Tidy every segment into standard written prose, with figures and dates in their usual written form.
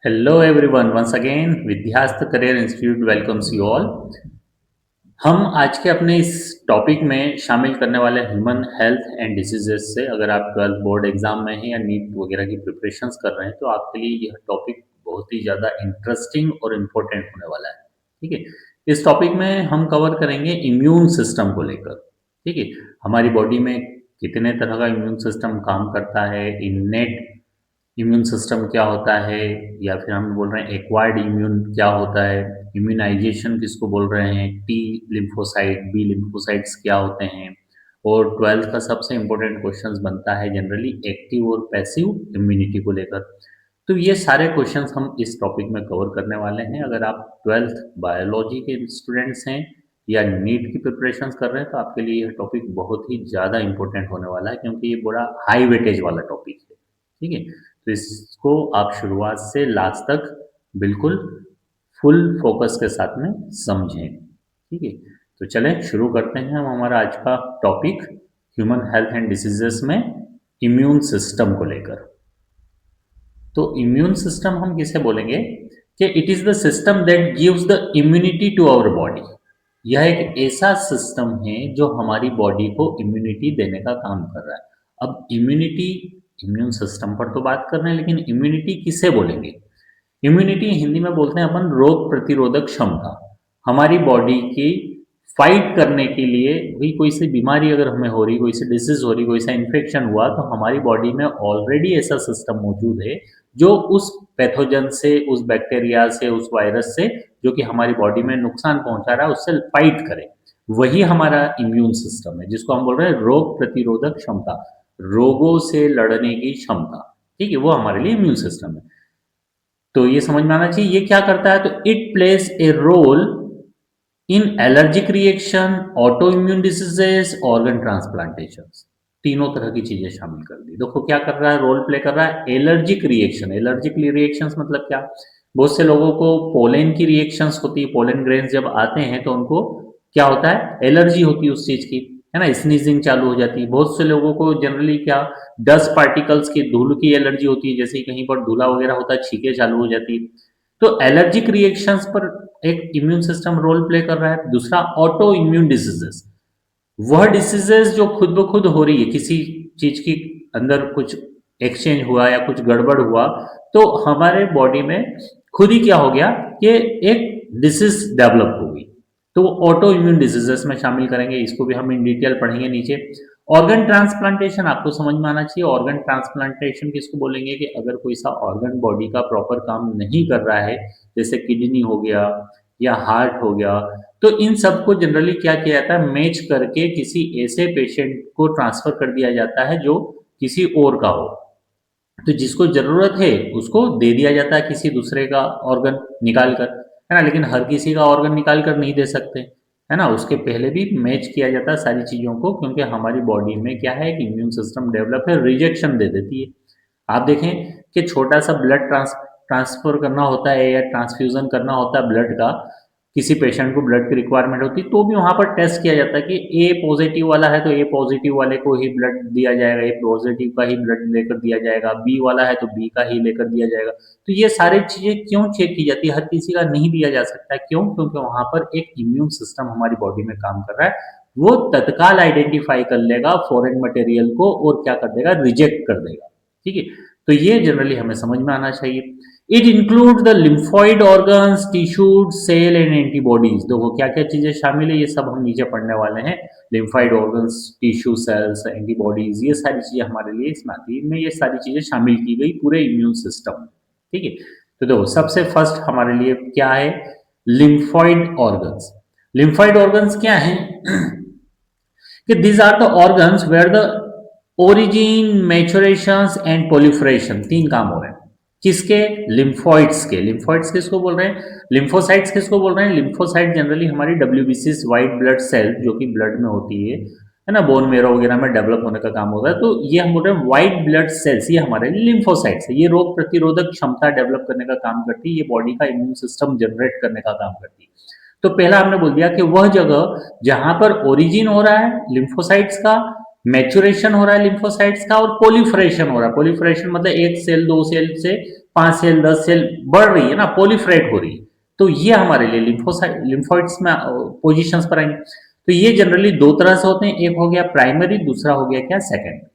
Hello everyone, once again Vidyastra career institute welcomes you all. हम आज के अपने इस टॉपिक में शामिल करने वाले ह्यूमन हेल्थ एंड डिसीजेस से, अगर आप 12th बोर्ड एग्जाम में हैं या नीट वगैरह की प्रिपरेशंस कर रहे हैं तो आपके लिए यह टॉपिक बहुत ही ज़्यादा इंटरेस्टिंग और इम्पोर्टेंट होने वाला है। ठीक है, इस टॉपिक में हम कवर करेंगे इम्यून सिस्टम को लेकर। ठीक है, हमारी बॉडी में कितने तरह का इम्यून सिस्टम काम करता है, इननेट इम्यून सिस्टम क्या होता है, या फिर हम बोल रहे हैं एक्वायर्ड इम्यून क्या होता है, इम्यूनाइजेशन किसको बोल रहे हैं, टी लिम्फोसाइट, बी लिम्फोसाइट्स क्या होते हैं। और 12th का सबसे इम्पोर्टेंट क्वेश्चंस बनता है जनरली एक्टिव और पैसिव इम्यूनिटी को लेकर। तो ये सारे क्वेश्चंस हम इस टॉपिक में कवर करने वाले हैं। अगर आप 12th बायोलॉजी के स्टूडेंट्स हैं या नीट की प्रिपरेशंस कर रहे हैं तो आपके लिए यह टॉपिक बहुत ही ज़्यादा इंपॉर्टेंट होने वाला है, क्योंकि ये बड़ा हाई वेटेज वाला टॉपिक है। ठीक है, तो इसको आप शुरुआत से लास्ट तक बिल्कुल फुल फोकस के साथ में समझें। ठीक है, तो चलें शुरू करते हैं हम हमारा आज का topic human health and diseases में इम्यून सिस्टम को लेकर। तो इम्यून सिस्टम हम किसे बोलेंगे कि it is the system that gives the immunity to our body. यह एक ऐसा सिस्टम है जो हमारी बॉडी को इम्यूनिटी देने का काम कर रहा है। अब इम्यूनिटी, इम्यून सिस्टम पर तो बात कर रहे हैं, लेकिन इम्यूनिटी किसे बोलेंगे? इम्यूनिटी हिंदी में बोलते हैं अपन रोग प्रतिरोधक क्षमता। हमारी बॉडी की फाइट करने के लिए भी कोई सी बीमारी अगर हमें हो रही, कोई सी डिसीज हो रही, कोई सा इन्फेक्शन हुआ, तो हमारी बॉडी में ऑलरेडी ऐसा सिस्टम मौजूद है जो उस पैथोजन से, उस बैक्टीरिया से, उस वायरस से जो कि हमारी बॉडी में नुकसान पहुंचा रहा है उससे फाइट करे। वही हमारा इम्यून सिस्टम है, जिसको हम बोल रहे हैं रोग प्रतिरोधक क्षमता, रोगों से लड़ने की क्षमता। ठीक है, वो हमारे लिए इम्यून सिस्टम है। तो ये समझ में आना चाहिए ये क्या करता है। तो it plays a role in allergic reaction, auto immune diseases, organ transplantation. तीनों तरह की चीजें शामिल कर दी। देखो क्या कर रहा है, रोल प्ले कर रहा है एलर्जिक रिएक्शन। एलर्जिक रिएक्शंस मतलब क्या? बहुत से लोगों को पोलन की रिएक्शंस होती है, पोलन ग्रेन्स जब आते हैं तो उनको क्या होता है, एलर्जी होती है उस चीज की, है ना, स्नीजिंग चालू हो जाती है। बहुत से लोगों को जनरली क्या, डस्ट पार्टिकल्स की, धूल की एलर्जी होती है, जैसे कहीं पर धूला वगैरह होता है, छींके चालू हो जाती है। तो एलर्जिक रिएक्शंस पर एक इम्यून सिस्टम रोल प्ले कर रहा है। दूसरा ऑटो इम्यून डिसीजेस, वह डिसीजेस जो खुद ब खुद हो रही है, किसी चीज की अंदर कुछ एक्सचेंज हुआ या कुछ गड़बड़ हुआ तो हमारे बॉडी में खुद ही क्या हो गया कि एक डिसीज डेवलप हो गई, तो वो ऑटो इम्यून डिजीजेस में शामिल करेंगे। इसको भी हम इन डिटेल पढ़ेंगे नीचे। ऑर्गन ट्रांसप्लांटेशन आपको समझ में आना चाहिए। ऑर्गन ट्रांसप्लांटेशन किसको बोलेंगे कि अगर कोई सा ऑर्गन बॉडी का प्रॉपर काम नहीं कर रहा है, जैसे किडनी हो गया या हार्ट हो गया, तो इन सबको जनरली क्या किया जाता है, मैच करके किसी ऐसे पेशेंट को ट्रांसफर कर दिया जाता है जो किसी और का हो। तो जिसको जरूरत है उसको दे दिया जाता है किसी दूसरे का ऑर्गन निकाल कर, है ना। लेकिन हर किसी का ऑर्गन निकाल कर नहीं दे सकते, है ना। उसके पहले भी मैच किया जाता है सारी चीजों को, क्योंकि हमारी बॉडी में क्या है कि इम्यून सिस्टम डेवलप है, रिजेक्शन दे देती है। आप देखें कि छोटा सा ब्लड ट्रांसफर करना होता है या ट्रांसफ्यूजन करना होता है ब्लड का, किसी पेशेंट को ब्लड की रिक्वायरमेंट होती है, तो भी वहां पर टेस्ट किया जाता है कि ए पॉजिटिव वाला है तो ए पॉजिटिव वाले को ही ब्लड दिया जाएगा, ए पॉजिटिव का ही ब्लड लेकर दिया जाएगा, बी वाला है तो बी का ही लेकर दिया जाएगा। तो ये सारी चीजें क्यों चेक की जाती है? हर किसी का नहीं दिया जा सकता। क्यों? क्योंकि वहां पर एक इम्यून सिस्टम हमारी बॉडी में काम कर रहा है, वो तत्काल आइडेंटिफाई कर लेगा फॉरेन मटेरियल को और क्या कर देगा, रिजेक्ट कर देगा। ठीक है, तो ये जनरली हमें समझ में आना चाहिए। It include the lymphoid organs, tissues, cell and antibodies. देखो क्या क्या चीजें शामिल है, ये सब हम नीचे पढ़ने वाले हैं। Lymphoid organs, tissue, cells, antibodies, ये सारी चीजें हमारे लिए इसमें आती है। इनमें ये सारी चीजें शामिल की गई पूरे इम्यून सिस्टम में। ठीक है, तो देखो सबसे फर्स्ट हमारे लिए क्या है, लिम्फॉइड ऑर्गन्स। लिम्फॉइड ऑर्गन्स क्या है कि these are the organs where the origin, maturations and proliferation, तीन काम हो रहे हैं। किसके? लिम्फोइड्स के। लिम्फोइड्स किसको बोल रहे हैं? लिम्फोसाइट्स किसको बोल रहे हैं? लिम्फोसाइट जनरली हमारी डब्ल्यूबीसीज, व्हाइट ब्लड सेल जो कि ब्लड में होती है ना, बोन मेरो वगैरह में डेवलप होने का काम होता है। तो ये हम बोल रहे हैं व्हाइट ब्लड सेल्स, ये हमारे लिम्फोसाइट्स है। ये रोग प्रतिरोधक क्षमता डेवलप करने का काम करती है, ये बॉडी का इम्यून सिस्टम जनरेट करने का काम करती है। तो पहला हमने बोल दिया कि वह जगह जहां पर ओरिजिन हो रहा है लिम्फोसाइट्स का, मैच्योरेशन हो रहा है लिम्फोसाइट्स का और पोलिफरेशन हो रहा है। पोलिफरेशन मतलब एक सेल, दो सेल से 5 सेल, 10 सेल बढ़ रही है ना, पोलिफरेट हो रही है। तो ये हमारे लिए लिम्फोइड्स में पोजिशंस पर आएंगे। तो ये जनरली दो तरह से होते हैं, एक हो गया प्राइमरी, दूसरा हो गया क्या, सेकेंडरी।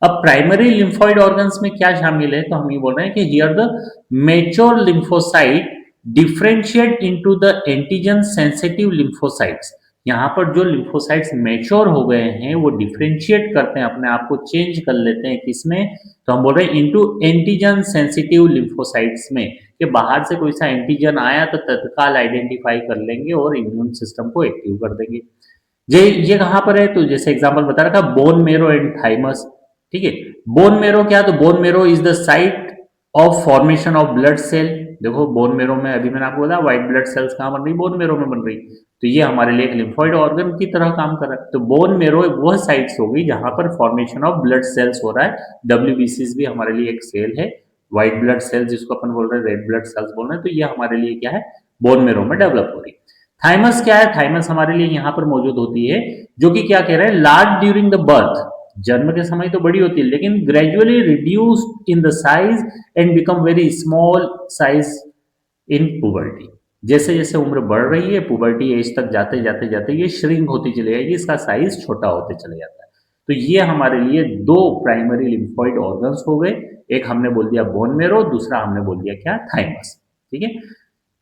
अब प्राइमरी लिम्फोइड ऑर्गन्स में क्या शामिल है, तो हम ये बोल रहे हैं कि here the mature lymphocyte differentiate into the antigen sensitive lymphocytes. यहाँ पर जो लिम्फोसाइट्स मेच्योर हो गए हैं वो डिफरेंशिएट करते हैं, अपने आप को चेंज कर लेते हैं किसमें, तो हम बोल रहे हैं इनटू एंटीजन सेंसिटिव लिम्फोसाइट्स में, कि बाहर से कोई सा एंटीजन आया तो तत्काल आइडेंटिफाई कर लेंगे और इम्यून सिस्टम को एक्टिव कर देंगे। ये कहाँ पर है, तो जैसे एग्जांपल बता रहा था, बोन मेरो एंड थाइमस। ठीक है, बोन मेरो क्या, तो bone marrow is the site of formation of blood cell. देखो बोन मेरो में अभी मैंने आपको बताया व्हाइट ब्लड सेल्स कहाँ बन रही, बोन मेरो में बन रही। तो ये हमारे लिए एक लिम्फोइड ऑर्गन की तरह काम कर रहा है। तो बोन मेरो वह साइट्स हो गई जहां पर फॉर्मेशन ऑफ ब्लड सेल्स हो रहा है। डब्ल्यूबीसीज भी हमारे लिए एक सेल है, व्हाइट ब्लड सेल जिसको अपन बोल रहे हैं, रेड ब्लड सेल्स बोल रहे हैं। तो ये हमारे लिए क्या है, बोन मेरो में डेवलप हो रही है। थाइमस क्या है, थाइमस हमारे लिए यहाँ पर मौजूद होती है, जो कि क्या कह रहे हैं, लार्ज ड्यूरिंग द बर्थ। जन्म के समय तो बड़ी होती है लेकिन gradually reduced in the size and become very small size in puberty. जैसे जैसे उम्र बढ़ रही है, पुबर्टी एज तक जाते जाते जाते ये श्रिंक होती चली जाएगी, इसका साइज छोटा होते चले जाता है। तो ये हमारे लिए दो प्राइमरी लिम्फोइड ऑर्गन्स हो गए, एक हमने बोल दिया बोन मेरो, दूसरा हमने बोल दिया क्या, थाइमस। ठीक है,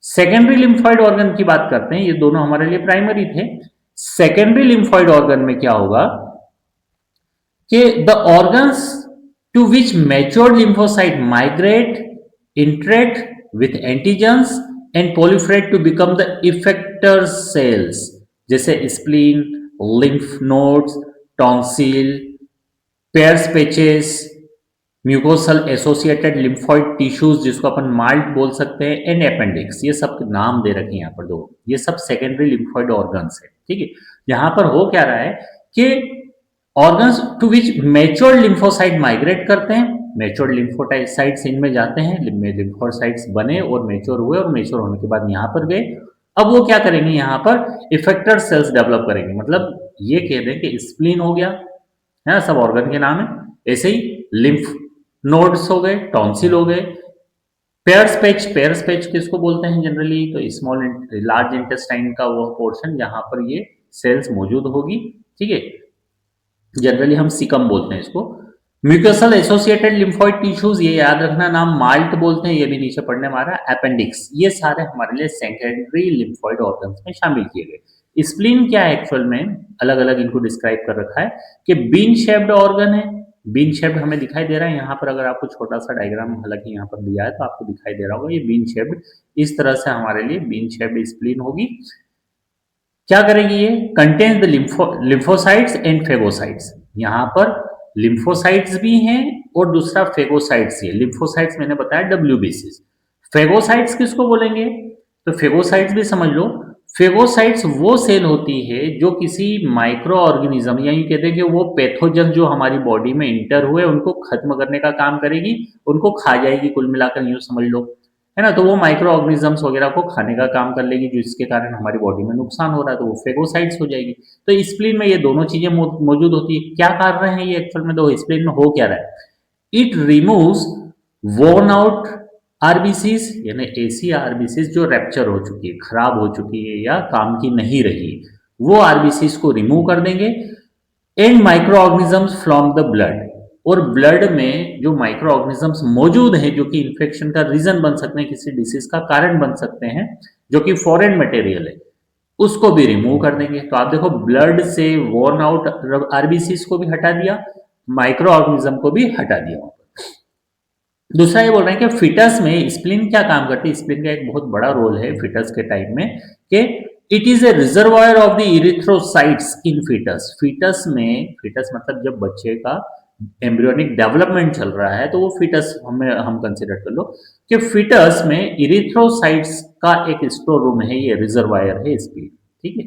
सेकेंडरी लिम्फोइड ऑर्गन की बात करते हैं, ये दोनों हमारे लिए प्राइमरी थे। सेकेंडरी लिम्फोइड ऑर्गन में क्या होगा कि the organs to which matured lymphocyte migrate, interact with antigens and proliferate to become the effector cells, जैसे spleen, lymph nodes, tonsil, Peyer's patches, mucosal associated lymphoid tissues जिसको अपन malt बोल सकते हैं, एंड अपेंडिक्स, ये सब नाम दे रखे हैं यहाँ पर दो, ये सब सेकेंडरी लिम्फोइड ऑर्गन्स है। ठीक है, यहाँ पर हो क्या रहा है कि organs to which matured lymphocyte migrate करते हैं, मैच्योर्ड लिम्फोसाइट्स इनमें जाते हैं, लिम्फोसाइट्स बने और मैच्योर हुए, और मैच्योर होने के बाद यहाँ पर गए। अब वो क्या करेंगे, यहाँ पर इफेक्टर सेल्स डेवलप करेंगे। मतलब ये कह दें कि स्प्लीन हो गया है ना, सब ऑर्गन के नाम है, ऐसे ही लिम्फ नोड्स हो गए, टॉन्सिल हो गए, पेयर्स पेच किसको बोलते हैं जनरली, तो स्मॉल लार्ज इंटेस्टाइन का वो पोर्शन जहां पर ये सेल्स मौजूद होगी। ठीक है, जनरली हम सिकम बोलते हैं इसको। म्यूकोसल एसोसिएटेड लिम्फोइड टिश्यूज, ये याद रखना नाम, माल्ट बोलते हैं, ये भी नीचे पढ़ने हमारा, अपेंडिक्स, ये सारे हमारे लिए सेकेंडरी लिम्फोइड ऑर्गन्स में शामिल किए गए। स्प्लीन क्या है एक्चुअल में, अलग अलग इनको डिस्क्राइब कर रखा है कि बीन शेप्ड ऑर्गन है। बीन शेप्ड हमें दिखाई दे रहा है यहाँ पर, अगर आपको छोटा सा डायग्राम हालांकि यहाँ पर दिया है तो आपको दिखाई दे रहा होगा, ये बीन शेप्ड, इस तरह से हमारे लिए बीन शेप्ड स्प्लीन होगी। क्या करेगी ये, contains the lymphocytes and phagocytes, यहाँ पर लिम्फोसाइट्स भी हैं और दूसरा फेगोसाइट्स है। लिम्फोसाइट्स मैंने बताया डब्ल्यूबीसीज, फेगोसाइट्स किसको बोलेंगे, तो फेगोसाइट्स भी समझ लो, फेगोसाइट्स वो सेल होती है जो किसी माइक्रो ऑर्गेनिज्म, या यूं कहते हैं कि वो पैथोजन जो हमारी बॉडी में इंटर हुए उनको खत्म करने का काम करेगी, उनको खा जाएगी, कुल मिलाकर यूं समझ लो, है ना। तो वो माइक्रो ऑर्गेनिजम्स वगैरह को खाने का काम कर लेगी, जिसके कारण हमारी बॉडी में नुकसान हो रहा है, तो वो फेगोसाइट्स हो जाएगी। तो स्प्लीन में ये दोनों चीजें मौजूद होती है। क्या कार्य है ये एक्चुअल में, दो स्प्लीन में हो क्या रहा है, it removes worn out RBCs, यानी ऐसी आरबीसीज जो रैप्चर हो चुकी है, खराब हो चुकी है या काम की नहीं रही, वो आरबीसीज को रिमूव कर देंगे। And micro organisms from the blood, और ब्लड में जो माइक्रो ऑर्गेनिजम्स मौजूद हैं जो कि इन्फेक्शन का रीजन बन सकते हैं, किसी डिसीज का कारण बन सकते हैं, जो कि फॉरेन मटेरियल है, उसको भी रिमूव कर देंगे। तो आप देखो, ब्लड से वॉर्न आउट आरबीसीज को भी हटा दिया, माइक्रो ऑर्गेनिज्म को भी हटा दिया। दूसरा ये बोल रहे हैं कि फिटस में स्प्लीन क्या काम करती है, स्प्लीन का एक बहुत बड़ा रोल है फिटस के टाइम में, कि it is a reservoir of the erythrocytes in foetus. Foetus में, फिटस मतलब जब बच्चे का एम्ब्रियोनिक डेवलपमेंट चल रहा है, तो वो फिटस हम कंसिडर कर लो कि फिटस में इरिथ्रोसाइट्स का एक स्टोर रूम है, ये रिजर्वायर है स्प्लीन। ठीक है,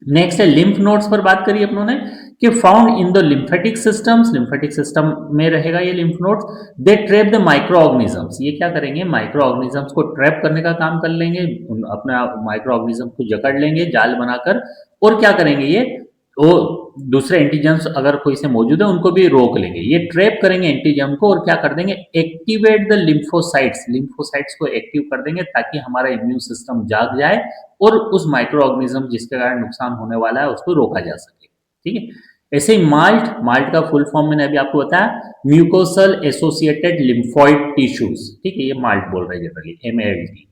नेक्स्ट है लिम्फ नोड्स पर बात करी अपनों ने, कि found in the lymphatic systems, lymphatic system में रहेगा ये lymph nodes. They trap the micro organisms, ये क्या करेंगे, माइक्रो ऑर्गेनिजम्स को ट्रैप करने का काम कर लेंगे, अपना माइक्रो ऑर्गेनिज्म को जकड़ लेंगे जाल बनाकर, और क्या करेंगे ये, वो दूसरे एंटीजन्स अगर कोई से मौजूद है उनको भी रोक लेंगे। ये ट्रैप करेंगे एंटीजन को और क्या कर देंगे, एक्टिवेट द लिम्फोसाइट्स, लिम्फोसाइट्स को एक्टिव कर देंगे ताकि हमारा इम्यून सिस्टम जाग जाए और उस माइक्रो ऑर्गेनिज्म जिसके कारण नुकसान होने वाला है उसको रोका जा सके। ठीक है, ऐसे ही माल्ट, माल्ट का फुल फॉर्म मैंने अभी आपको बताया, म्यूकोसल एसोसिएटेड लिम्फोइड टिश्यूज। ठीक है, ये माल्ट बोल रहे हैं generally, MALT,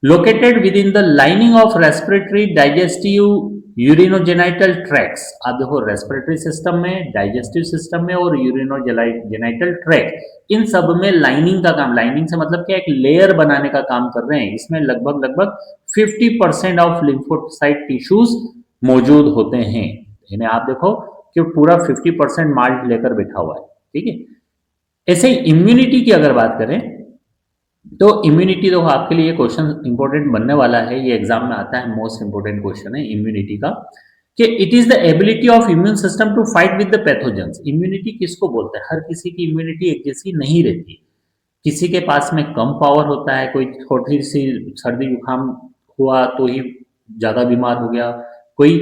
located with in the lining of respiratory digestive urinogenital tracks. आप देखो रेस्पिरेटरी सिस्टम में, डाइजेस्टिव सिस्टम में और यूरिनोजेनाइटल ट्रैक, इन सब में लाइनिंग का काम, लाइनिंग से मतलब क्या, एक लेयर बनाने का काम कर रहे हैं। इसमें लगभग लगभग 50% ऑफ लिम्फोसाइट टिश्यूज मौजूद होते हैं। इन्हें आप देखो कि पूरा 50% माल्ट लेकर बैठा हुआ है। ठीक है, ऐसे ही इम्यूनिटी की अगर बात करें तो इम्यूनिटी, तो आपके लिए क्वेश्चन इंपॉर्टेंट बनने वाला है, ये एग्जाम में आता है, मोस्ट इंपॉर्टेंट क्वेश्चन है इम्यूनिटी का, कि it is the ability of immune system to fight with the pathogens. Immunity किसको बोलते हैं, हर किसी की इम्यूनिटी एक जैसी नहीं रहती, किसी के पास में कम पावर होता है, कोई छोटी सी सर्दी जुकाम हुआ तो ही ज्यादा बीमार हो गया, कोई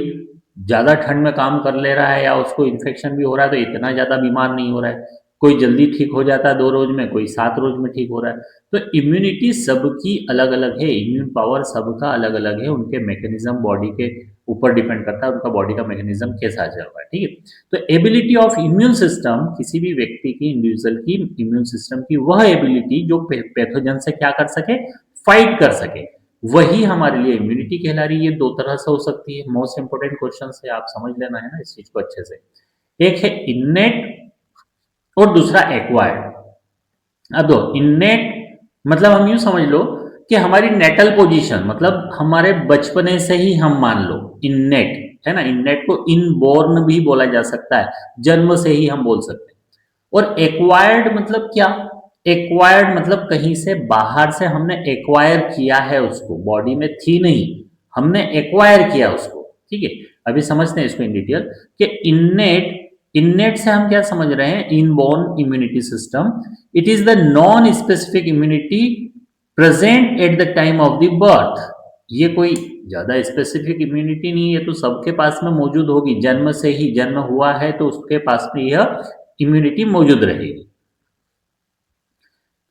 ज्यादा ठंड में काम कर ले रहा है या उसको इन्फेक्शन भी हो रहा है तो इतना ज्यादा बीमार नहीं हो रहा है, कोई जल्दी ठीक हो जाता है 2 रोज में, कोई 7 रोज में ठीक हो रहा है। तो इम्यूनिटी सबकी अलग अलग है, इम्यून पावर सबका अलग अलग है, उनके मैकेनिज्म बॉडी के ऊपर डिपेंड करता है, उनका बॉडी का मैकेनिज्म कैसा चल रहा है। ठीक है, तो एबिलिटी ऑफ इम्यून सिस्टम, किसी भी व्यक्ति की, इंडिविजुअल की इम्यून सिस्टम की वह एबिलिटी जो पैथोजन से क्या कर सके, फाइट कर सके, वही हमारे लिए इम्यूनिटी कहला रही है। ये 2 तरह से हो सकती है, मोस्ट इंपोर्टेंट क्वेश्चन है, आप समझ लेना है ना इस चीज को अच्छे से। एक है इन्नेट और दूसरा एक्वायर्ड। अब दो इन्नेट मतलब हम यूं समझ लो कि हमारी नेटल पोजीशन, मतलब हमारे बचपने से ही हम मान लो इन्नेट है ना, इन्नेट को इनबोर्न भी बोला जा सकता है, जन्म से ही हम बोल सकते हैं। और एक्वायर्ड मतलब क्या, एक्वायर्ड मतलब कहीं से बाहर से हमने एक्वायर किया है उसको, बॉडी में थी नहीं, हमने एक्वायर किया उसको। ठीक है, अभी समझते हैं इसको इन डिटेल कि इन्नेट, इन्नेट से हम क्या समझ रहे हैं, inborn immunity system, it is the non specific immunity present at the time of the birth. ये कोई ज्यादा स्पेसिफिक इम्यूनिटी नहीं है, तो सबके पास में मौजूद होगी, जन्म से ही, जन्म हुआ है तो उसके पास में यह इम्यूनिटी मौजूद रहेगी।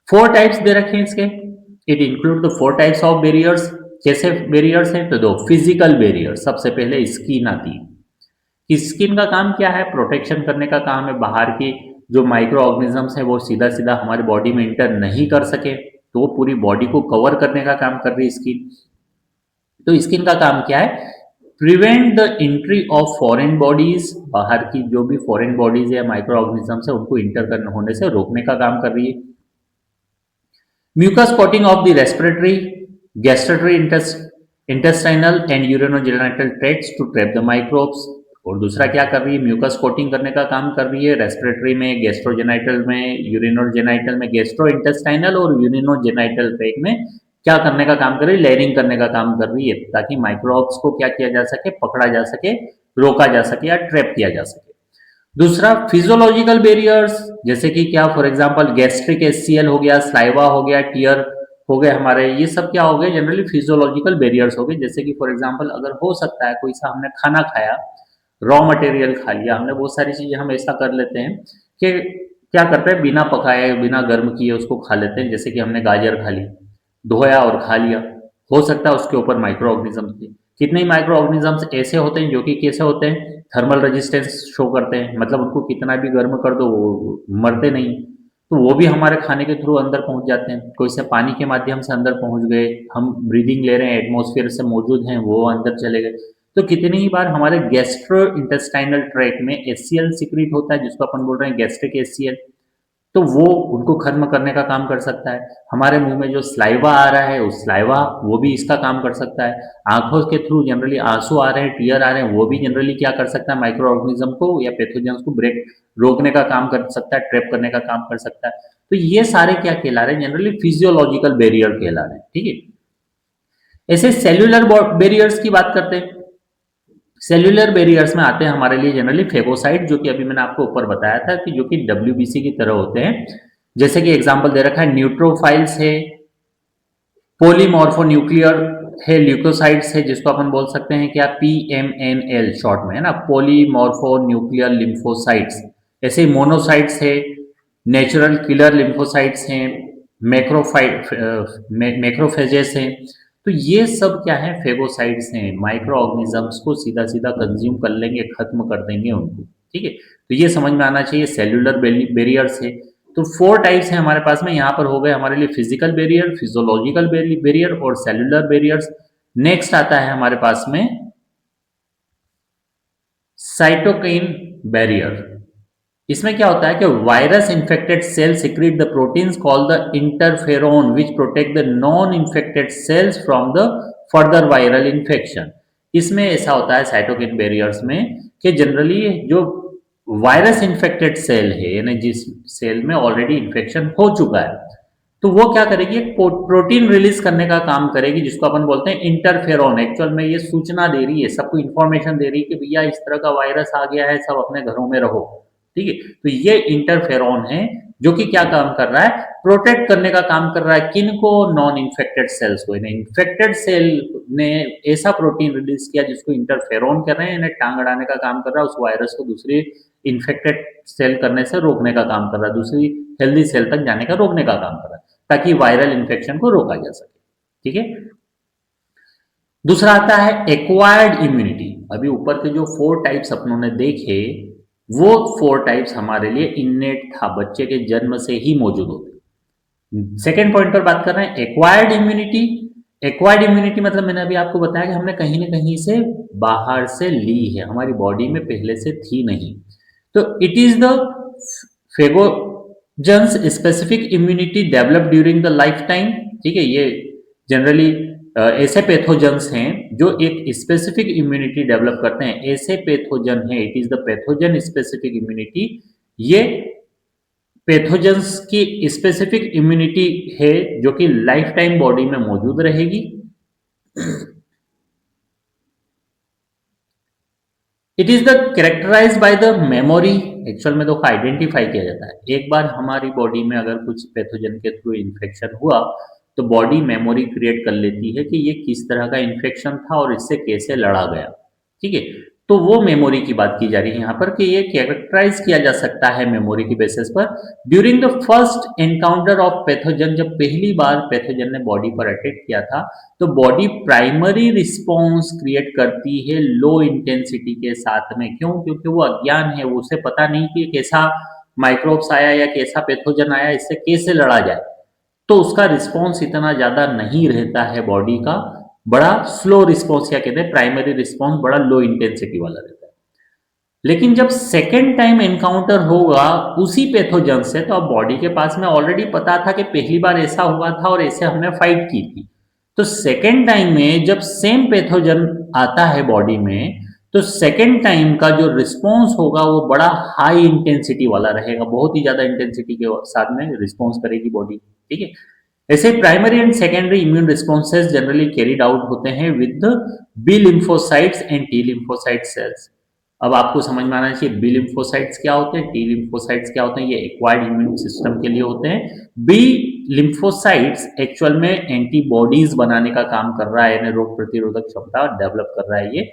4 टाइप्स दे रखे हैं इसके, it include the 4 types of barriers. कैसे बैरियर्स हैं, तो दो फिजिकल बैरियर, सबसे पहले स्किन आती है। स्किन का काम क्या है, प्रोटेक्शन करने का काम है, बाहर की जो माइक्रो ऑर्गेनिजम्स है वो सीधा सीधा हमारी बॉडी में इंटर नहीं कर सके, तो पूरी बॉडी को कवर करने का काम कर रही है स्किन। तो स्किन का काम क्या है, prevent the entry of foreign bodies, बाहर की जो भी फॉरेन बॉडीज या माइक्रो ऑर्गेनिजम्स है उनको इंटर करने होने से रोकने का काम कर रही है। Mucus coating of the respiratory, gastrointestinal and urinogenital tracts to trap the microbes. और दूसरा क्या कर रही है, म्यूकस कोटिंग करने का काम कर रही है, रेस्पिरेटरी में, गैस्ट्रोजेनाइटल में, यूरिनोजेनाइटल में, गैस्ट्रो इंटेस्टाइनल और यूरिनोजेनाइटल ट्रैक में क्या करने का काम कर रही है, लेयरिंग करने का काम कर रही है, ताकि माइक्रोब्स को क्या किया जा सके, पकड़ा जा सके, रोका जा सके या ट्रैप किया जा सके। दूसरा फिजियोलॉजिकल बैरियर्स, जैसे कि क्या, फॉर एग्जांपल गैस्ट्रिक एचसीएल हो गया, स्लाइवा हो गया, टीयर हो गए हमारे, ये सब क्या हो गए, जनरली फिजियोलॉजिकल बैरियर्स हो गए। जैसे कि फॉर एग्जांपल अगर हो सकता है कोई सा हमने खाना खाया, रॉ मटेरियल खा लिया हमने, बहुत सारी चीजें हम ऐसा कर लेते हैं कि क्या करते हैं, बिना पकाए बिना गर्म किए उसको खा लेते हैं। जैसे कि हमने गाजर खा ली, धोया और खा लिया, हो सकता है उसके ऊपर माइक्रो ऑर्गेनिजम्स थे। कितने ही माइक्रो ऑर्गेनिजम्स ऐसे होते हैं जो कि कैसे होते हैं, थर्मल रेजिस्टेंस शो करते हैं, मतलब उनको कितना भी गर्म कर दो वो मरते नहीं, तो वो भी हमारे खाने के थ्रू अंदर पहुंच जाते हैं। कोई से पानी के माध्यम से अंदर पहुंच गए, हम ब्रीदिंग ले रहे हैं, एटमॉस्फेयर से मौजूद हैं, वो अंदर चले गए। तो कितनी ही बार हमारे गैस्ट्रो इंटेस्टाइनल ट्रैक में एचसीएल सिक्रीट होता है, जिसको अपन बोल रहे हैं गैस्ट्रिक एचसीएल, तो वो उनको खत्म करने का काम कर सकता है। हमारे मुंह में जो स्लाइवा आ रहा है, उस स्लाइवा वो भी इसका काम कर सकता है। आंखों के थ्रू जनरली आंसू आ रहे हैं, टीयर आ रहे हैं, वो भी जनरली क्या कर सकता है, माइक्रो ऑर्गेनिज्म को या पैथोजेंस को ब्रेक रोकने का काम कर सकता है, ट्रैप करने का काम कर सकता है। तो ये सारे क्या कहला रहे हैं, जनरली फिजियोलॉजिकल बैरियर कहला रहे हैं। ठीक है, ऐसे सेल्यूलर बैरियर्स की बात करते हैं। सेल्यूलर बैरियर्स में आते हैं हमारे लिए जनरली फेगोसाइट, जो कि अभी मैंने आपको ऊपर बताया था कि जो कि डब्ल्यूबीसी की तरह होते हैं। जैसे कि एग्जांपल दे रखा है, न्यूट्रोफाइल्स है, पॉलीमॉर्फोन्यूक्लियर है ल्यूकोसाइट्स है, जिसको अपन बोल सकते हैं क्या, PMNL शॉर्ट में, है ना, पॉलीमॉर्फो न्यूक्लियर लिम्फोसाइट्स। ऐसे मोनोसाइट्स है, नेचुरल किलर लिम्फोसाइट्स हैं, मैक्रोफाइट मैक्रोफेजेस हैं। तो ये सब क्या है, फेगोसाइट्स हैं, माइक्रो ऑर्गेनिजम्स को सीधा सीधा कंज्यूम कर लेंगे, खत्म कर देंगे उनको। ठीक है, तो ये समझ में आना चाहिए। सेल्यूलर बैरियर्स है, तो 4 टाइप्स हैं हमारे पास में, यहाँ पर हो गए हमारे लिए फिजिकल बैरियर, फिजियोलॉजिकल बैरियर और सेल्यूलर बैरियर्स। नेक्स्ट आता है हमारे पास में साइटोकाइन बैरियर। इसमें क्या होता है कि virus infected cell secrete the proteins called the interferon which protect the non infected cells from the further viral infection. इसमें ऐसा होता है साइटोकिन बैरियर्स में कि जनरली जो वायरस इन्फेक्टेड सेल है, यानी जिस सेल में ऑलरेडी इन्फेक्शन हो चुका है, तो वो क्या करेगी, एक प्रोटीन रिलीज करने का काम करेगी, जिसको अपन बोलते हैं इंटरफेरोन। एक्चुअल में ये सूचना दे रही है, सबको इन्फॉर्मेशन दे रही है कि भैया इस तरह का वायरस आ गया है, सब अपने घरों में रहो। ठीक है, तो ये इंटरफेरोन है जो कि क्या काम कर रहा है, प्रोटेक्ट करने का काम कर रहा है। किनको, नॉन इन्फेक्टेड सेल्स को। इन्फेक्टेड सेल ने ऐसा प्रोटीन रिलीज किया जिसको इंटरफेरोन कर रहे हैं, इन्हें टांग अड़ाने का काम कर रहा है, उस वायरस को दूसरी इन्फेक्टेड सेल करने से रोकने का काम कर रहा है, दूसरी हेल्दी सेल तक जाने का रोकने का काम कर रहा है, ताकि वायरल इन्फेक्शन को रोका जा सके। ठीक है, दूसरा आता है एक्वायर्ड इम्यूनिटी। अभी ऊपर के जो 4 टाइप्स अपनों ने देखे, वो 4 टाइप्स हमारे लिए इननेट था, बच्चे के जन्म से ही मौजूद होते। सेकेंड पॉइंट पर बात कर रहे हैं एक्वायर्ड इम्यूनिटी। एक्वायर्ड इम्यूनिटी मतलब मैंने अभी आपको बताया कि हमने कहीं ना कहीं से बाहर से ली है, हमारी बॉडी में पहले से थी नहीं। तो it is the pathogens specific immunity develop during the life time. ठीक है, ये जनरली ऐसे पैथोजन्स हैं जो एक स्पेसिफिक इम्यूनिटी डेवलप करते हैं, ऐसे पैथोजन है, it is the pathogen specific immunity. ये पैथोजन्स की स्पेसिफिक इम्यूनिटी है जो कि लाइफ टाइम बॉडी में मौजूद रहेगी। It is the characterize by the memory. Actual में तो आइडेंटिफाई किया जाता है, एक बार हमारी बॉडी में अगर कुछ पैथोजन के थ्रू इन्फेक्शन हुआ तो बॉडी मेमोरी क्रिएट कर लेती है कि ये किस तरह का इन्फेक्शन था और इससे कैसे लड़ा गया। ठीक है, तो वो मेमोरी की बात की जा रही है यहाँ पर कि ये कैरेक्टराइज किया जा सकता है मेमोरी की बेसिस पर। During the first encounter of pathogen, जब पहली बार पैथोजन ने बॉडी पर अटैक किया था, तो बॉडी प्राइमरी रिस्पॉन्स क्रिएट करती है लो इंटेंसिटी के साथ में। क्यों? क्योंकि वो अज्ञान है, वो उसे पता नहीं कि कैसा माइक्रोब्स आया या कैसा पैथोजन आया, इससे कैसे लड़ा जाए। तो उसका रिस्पॉन्स इतना ज्यादा नहीं रहता है बॉडी का, बड़ा स्लो रिस्पॉन्स, या कहते हैं प्राइमरी रिस्पॉन्स बड़ा लो इंटेंसिटी वाला रहता है। लेकिन जब सेकेंड टाइम एनकाउंटर होगा उसी पैथोजन से, तो अब बॉडी के पास में ऑलरेडी पता था कि पहली बार ऐसा हुआ था और ऐसे हमने फाइट की थी। तो सेकेंड टाइम में जब सेम पैथोजन आता है बॉडी में, तो सेकेंड टाइम का जो रिस्पॉन्स होगा वो बड़ा हाई इंटेंसिटी वाला रहेगा, बहुत ही ज्यादा इंटेंसिटी के साथ में रिस्पॉन्स करेगी बॉडी। ठीक है, ऐसे primary and secondary immune responses generally carried out होते हैं with B lymphocytes and T lymphocyte cells. अब आपको समझ में आना चाहिए बी लिम्फोसाइट्स क्या होते हैं, टी लिम्फोसाइट्स क्या होते हैं। ये एक्वायर्ड इम्यून सिस्टम के लिए होते हैं। बी लिम्फोसाइट्स एक्चुअल में एंटीबॉडीज बनाने का काम कर रहा है, यानी रोग प्रतिरोधक क्षमता डेवलप कर रहा है ये।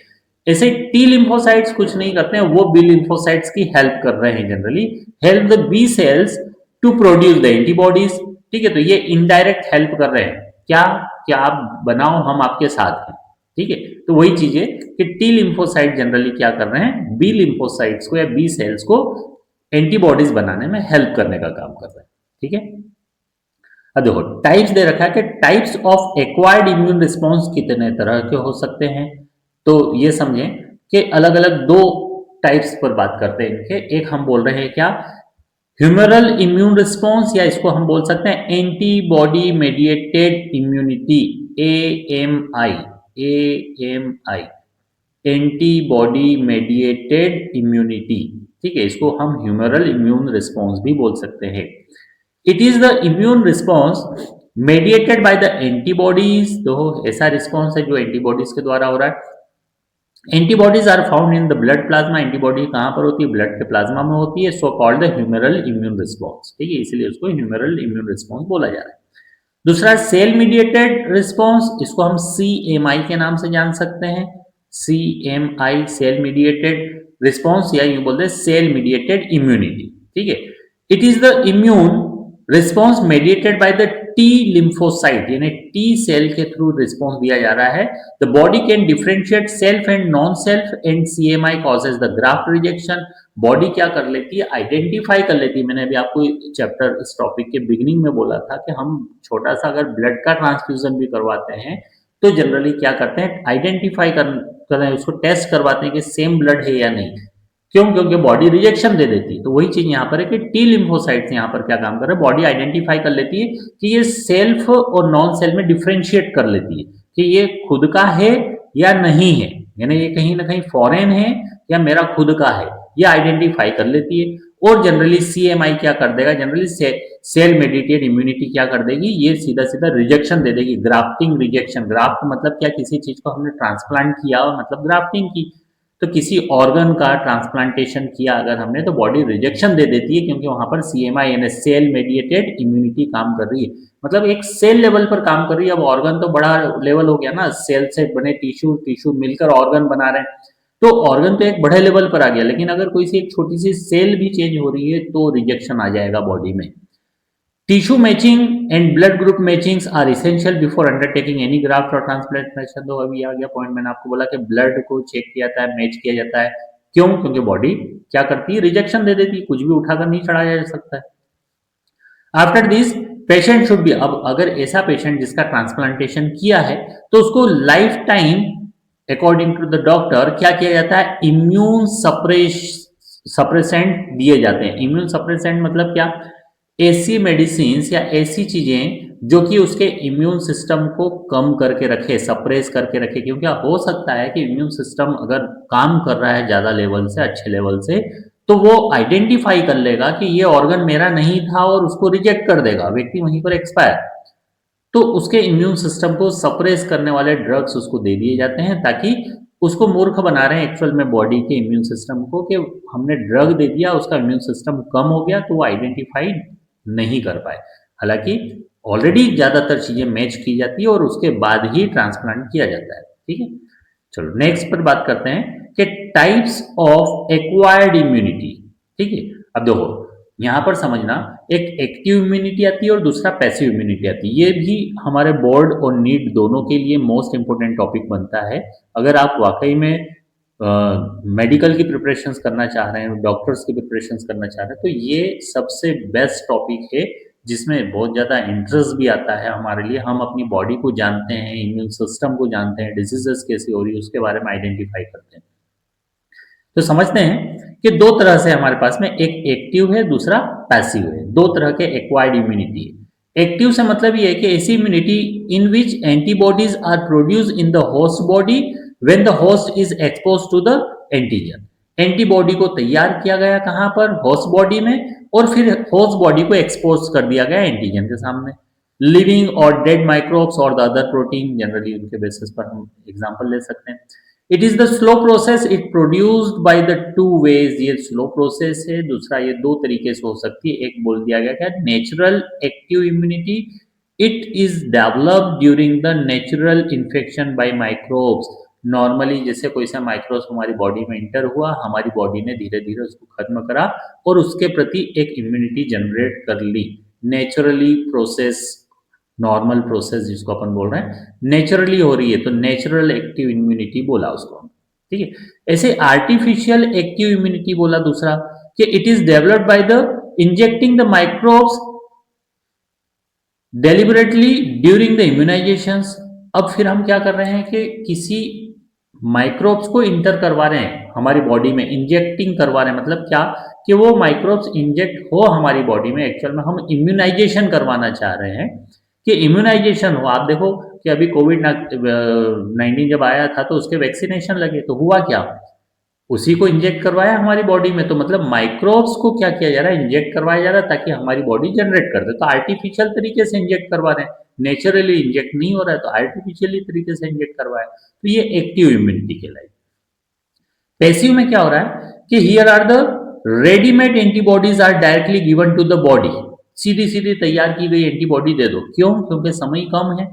ऐसे टी लिम्फोसाइट्स कुछ नहीं करते हैं, वो बी लिम्फोसाइट्स की हेल्प कर रहे हैं, generally help the B cells to produce the antibodies. ठीक है, तो ये इनडायरेक्ट हेल्प कर रहे हैं, क्या क्या आप बनाओ, हम आपके साथ हैं। ठीक है, तो वही चीज है कि टी लिम्फोसाइट जनरली क्या कर रहे हैं, बी लिम्फोसाइट्स को या बी सेल्स को एंटीबॉडीज बनाने में हेल्प करने का काम कर रहे हैं। ठीक है, अब देखो टाइप्स दे रखा है कि types of acquired immune response कितने तरह के हो सकते हैं। तो ये समझें कि अलग अलग 2 टाइप्स पर बात करते हैं इनके। एक हम बोल रहे हैं क्या, ह्यूमरल इम्यून रिस्पॉन्स, या इसको हम बोल सकते हैं antibody mediated immunity, AMI। AMI antibody mediated immunity. ठीक है, इसको हम ह्यूमरल इम्यून रिस्पॉन्स भी बोल सकते हैं। It is the immune response mediated by the antibodies. तो ऐसा रिस्पॉन्स है जो एंटीबॉडीज के द्वारा हो रहा है। Antibodies are found in the blood plasma. Antibody कहां पर होती है, ब्लड के प्लाज्मा में होती है। So called the humoral immune response. ठीक है, इसलिए उसको ह्यूमरल इम्यून रिस्पॉन्स बोला जा रहा है। दूसरा सेल मीडिएटेड रिस्पॉन्स, इसको हम CMI के नाम से जान सकते हैं। CMI सेल मीडिएटेड रिस्पॉन्स, या यूं बोलते हैं सेल मीडिएटेड इम्यूनिटी। ठीक है, it is the immune response mediated by the T lymphocyte, यानी टी सेल के थ्रू रिस्पॉन्स दिया जा रहा है। The body can differentiate self and non self and CMI causes the graft rejection. Body क्या कर लेती है, आइडेंटिफाई कर लेती है। मैंने अभी आपको चैप्टर इस टॉपिक के बिगिनिंग में बोला था कि हम छोटा सा अगर ब्लड का ट्रांसफ्यूजन भी करवाते हैं तो जनरली क्या करते हैं, आइडेंटिफाई कर उसको टेस्ट करवाते हैं कि सेम ब्लड है या नहीं। क्यों? क्योंकि बॉडी रिजेक्शन दे देती है। तो वही चीज यहाँ पर है कि टी लिम्फोसाइट्स यहाँ पर क्या काम कर रहे हैं, बॉडी आइडेंटिफाई कर लेती है कि ये सेल्फ और नॉन सेल्फ में डिफ्रेंशिएट कर लेती है कि ये खुद का है या नहीं है, यानी ये कहीं ना कहीं फॉरेन है या मेरा खुद का है, ये आइडेंटिफाई कर लेती है। और जनरली CMI क्या कर देगा, जनरली सेल मेडिएटेड इम्यूनिटी क्या कर देगी, ये सीधा सीधा रिजेक्शन दे देगी। ग्राफ्टिंग रिजेक्शन, ग्राफ्ट मतलब क्या, किसी चीज को हमने ट्रांसप्लांट किया मतलब ग्राफ्टिंग की। तो किसी ऑर्गन का ट्रांसप्लांटेशन किया अगर हमने, तो बॉडी रिजेक्शन दे देती है, क्योंकि वहां पर CMI यानी सेल मेडिएटेड इम्यूनिटी काम कर रही है। मतलब एक सेल लेवल पर काम कर रही है। अब ऑर्गन तो बड़ा लेवल हो गया ना, सेल से बने टिश्यू, टिश्यू मिलकर ऑर्गन बना रहे हैं, तो ऑर्गन तो एक बड़े लेवल पर आ गया। लेकिन अगर कोई सी एक छोटी सी सेल भी चेंज हो रही है तो रिजेक्शन आ जाएगा बॉडी में। Tissue matching and blood group matchings are essential before undertaking any graft or transplantation. तो अभी आ गया पॉइंट, मैंने आपको बोला कि ब्लड को चेक किया जाता है, मैच किया जाता है। क्यों? क्योंकि बॉडी क्या करती है, रिजेक्शन दे देती है, कुछ भी उठाकर नहीं चढ़ाया जा सकता है। After this patient should be, अब अगर ऐसा पेशेंट जिसका ट्रांसप्लांटेशन किया है तो उसको life time according to the doctor क्या किया जाता है, इम्यून सप्रेसेंट दिए जाते हैं। इम्यून सप्रेसेंट मतलब क्या, ऐसी मेडिसिन या ऐसी चीजें जो कि उसके इम्यून सिस्टम को कम करके रखे, सप्रेस करके रखे। क्योंकि हो सकता है कि इम्यून सिस्टम अगर काम कर रहा है ज्यादा लेवल से, अच्छे लेवल से, तो वो आइडेंटिफाई कर लेगा कि ये ऑर्गन मेरा नहीं था और उसको रिजेक्ट कर देगा, व्यक्ति वहीं पर एक्सपायर। तो उसके इम्यून सिस्टम को सप्रेस करने वाले ड्रग्स उसको दे दिए जाते हैं, ताकि उसको मूर्ख बना रहे हैं एक्चुअल में बॉडी के इम्यून सिस्टम को, कि हमने ड्रग दे दिया, उसका इम्यून सिस्टम कम हो गया तो वो आइडेंटिफाई नहीं कर पाए। हालांकि ऑलरेडी ज्यादातर चीजें मैच की जाती है और उसके बाद ही ट्रांसप्लांट किया जाता है। ठीक है, चलो नेक्स्ट पर बात करते हैं कि टाइप्स ऑफ एक्वायर्ड इम्यूनिटी। ठीक है, अब देखो यहां पर समझना, एक एक्टिव इम्यूनिटी आती है और दूसरा पैसिव इम्यूनिटी आती है। ये भी हमारे बोर्ड और नीट दोनों के लिए मोस्ट इंपोर्टेंट टॉपिक बनता है। अगर आप वाकई में मेडिकल की प्रिपरेशंस करना चाह रहे हैं, डॉक्टर्स की प्रिपरेशंस करना चाह रहे हैं, तो ये सबसे बेस्ट टॉपिक है जिसमें बहुत ज़्यादा इंटरेस्ट भी आता है हमारे लिए। हम अपनी बॉडी को जानते हैं, इम्यून सिस्टम को जानते हैं, डिजीजेस कैसी हो रही है उसके बारे में आइडेंटिफाई करते हैं। तो समझते हैं कि दो तरह से हमारे पास में, एक एक्टिव है, दूसरा पैसिव है। दो तरह के एक्वायर्ड इम्यूनिटी है। एक्टिव से मतलब ये है कि ऐसी immunity in which antibodies are produce in the host body when the host is expose to the antigen. Antibody को तैयार किया गया कहां पर, होस्ट बॉडी में, और फिर होस्ट बॉडी को एक्सपोज कर दिया गया एंटीजन के सामने। Living or dead microbes or the other protein, generally उनके बेसिस पर हम एग्जांपल ले सकते हैं। It is the slow process, it produced by the two ways. ये स्लो प्रोसेस है। दूसरा, ये दो तरीके से हो सकती है। एक बोल दिया गया क्या, natural active immunity, it is developed during the natural infection by microbes. Normally जैसे कोई सा माइक्रोब्स हमारी बॉडी में इंटर हुआ, हमारी बॉडी ने धीरे धीरे उसको खत्म करा और उसके प्रति एक इम्यूनिटी जनरेट कर ली। नेचुरली प्रोसेस, नॉर्मल प्रोसेस जिसको अपन बोल रहे हैं, नेचुरली हो रही है, तो नेचुरल एक्टिव इम्यूनिटी बोला उसको। ठीक है, ऐसे आर्टिफिशियल एक्टिव इम्यूनिटी बोला दूसरा, कि it is developed by the injecting the microbes deliberately during the immunization. अब फिर हम क्या कर रहे हैं कि किसी माइक्रोब्स को इंटर करवा रहे हैं हमारी बॉडी में, इंजेक्टिंग करवा रहे हैं। मतलब क्या, कि वो माइक्रोब्स इंजेक्ट हो हमारी बॉडी में। एक्चुअल में हम इम्यूनाइजेशन करवाना चाह रहे हैं कि इम्यूनाइजेशन हो। आप देखो कि अभी कोविड-19 जब आया था तो उसके वैक्सीनेशन लगे, तो हुआ क्या, उसी को इंजेक्ट करवाया हमारी बॉडी में। तो मतलब माइक्रोब्स को क्या किया जा रहा है, इंजेक्ट करवाया जा रहा है ताकि हमारी बॉडी जनरेट कर दे। तो आर्टिफिशियल तरीके से इंजेक्ट करवा रहे हैं, नेचुरली इंजेक्ट नहीं हो रहा है, तो आर्टिफिशियली तरीके से इंजेक्ट करवाया। तो ये एक्टिव इम्यूनिटी कहलाई। पैसिव में क्या हो रहा है कि here are the readymade antibodies are directly given to the body. सीधी सीधी तैयार की गई एंटीबॉडी दे दो। क्यों? क्योंकि समय कम है।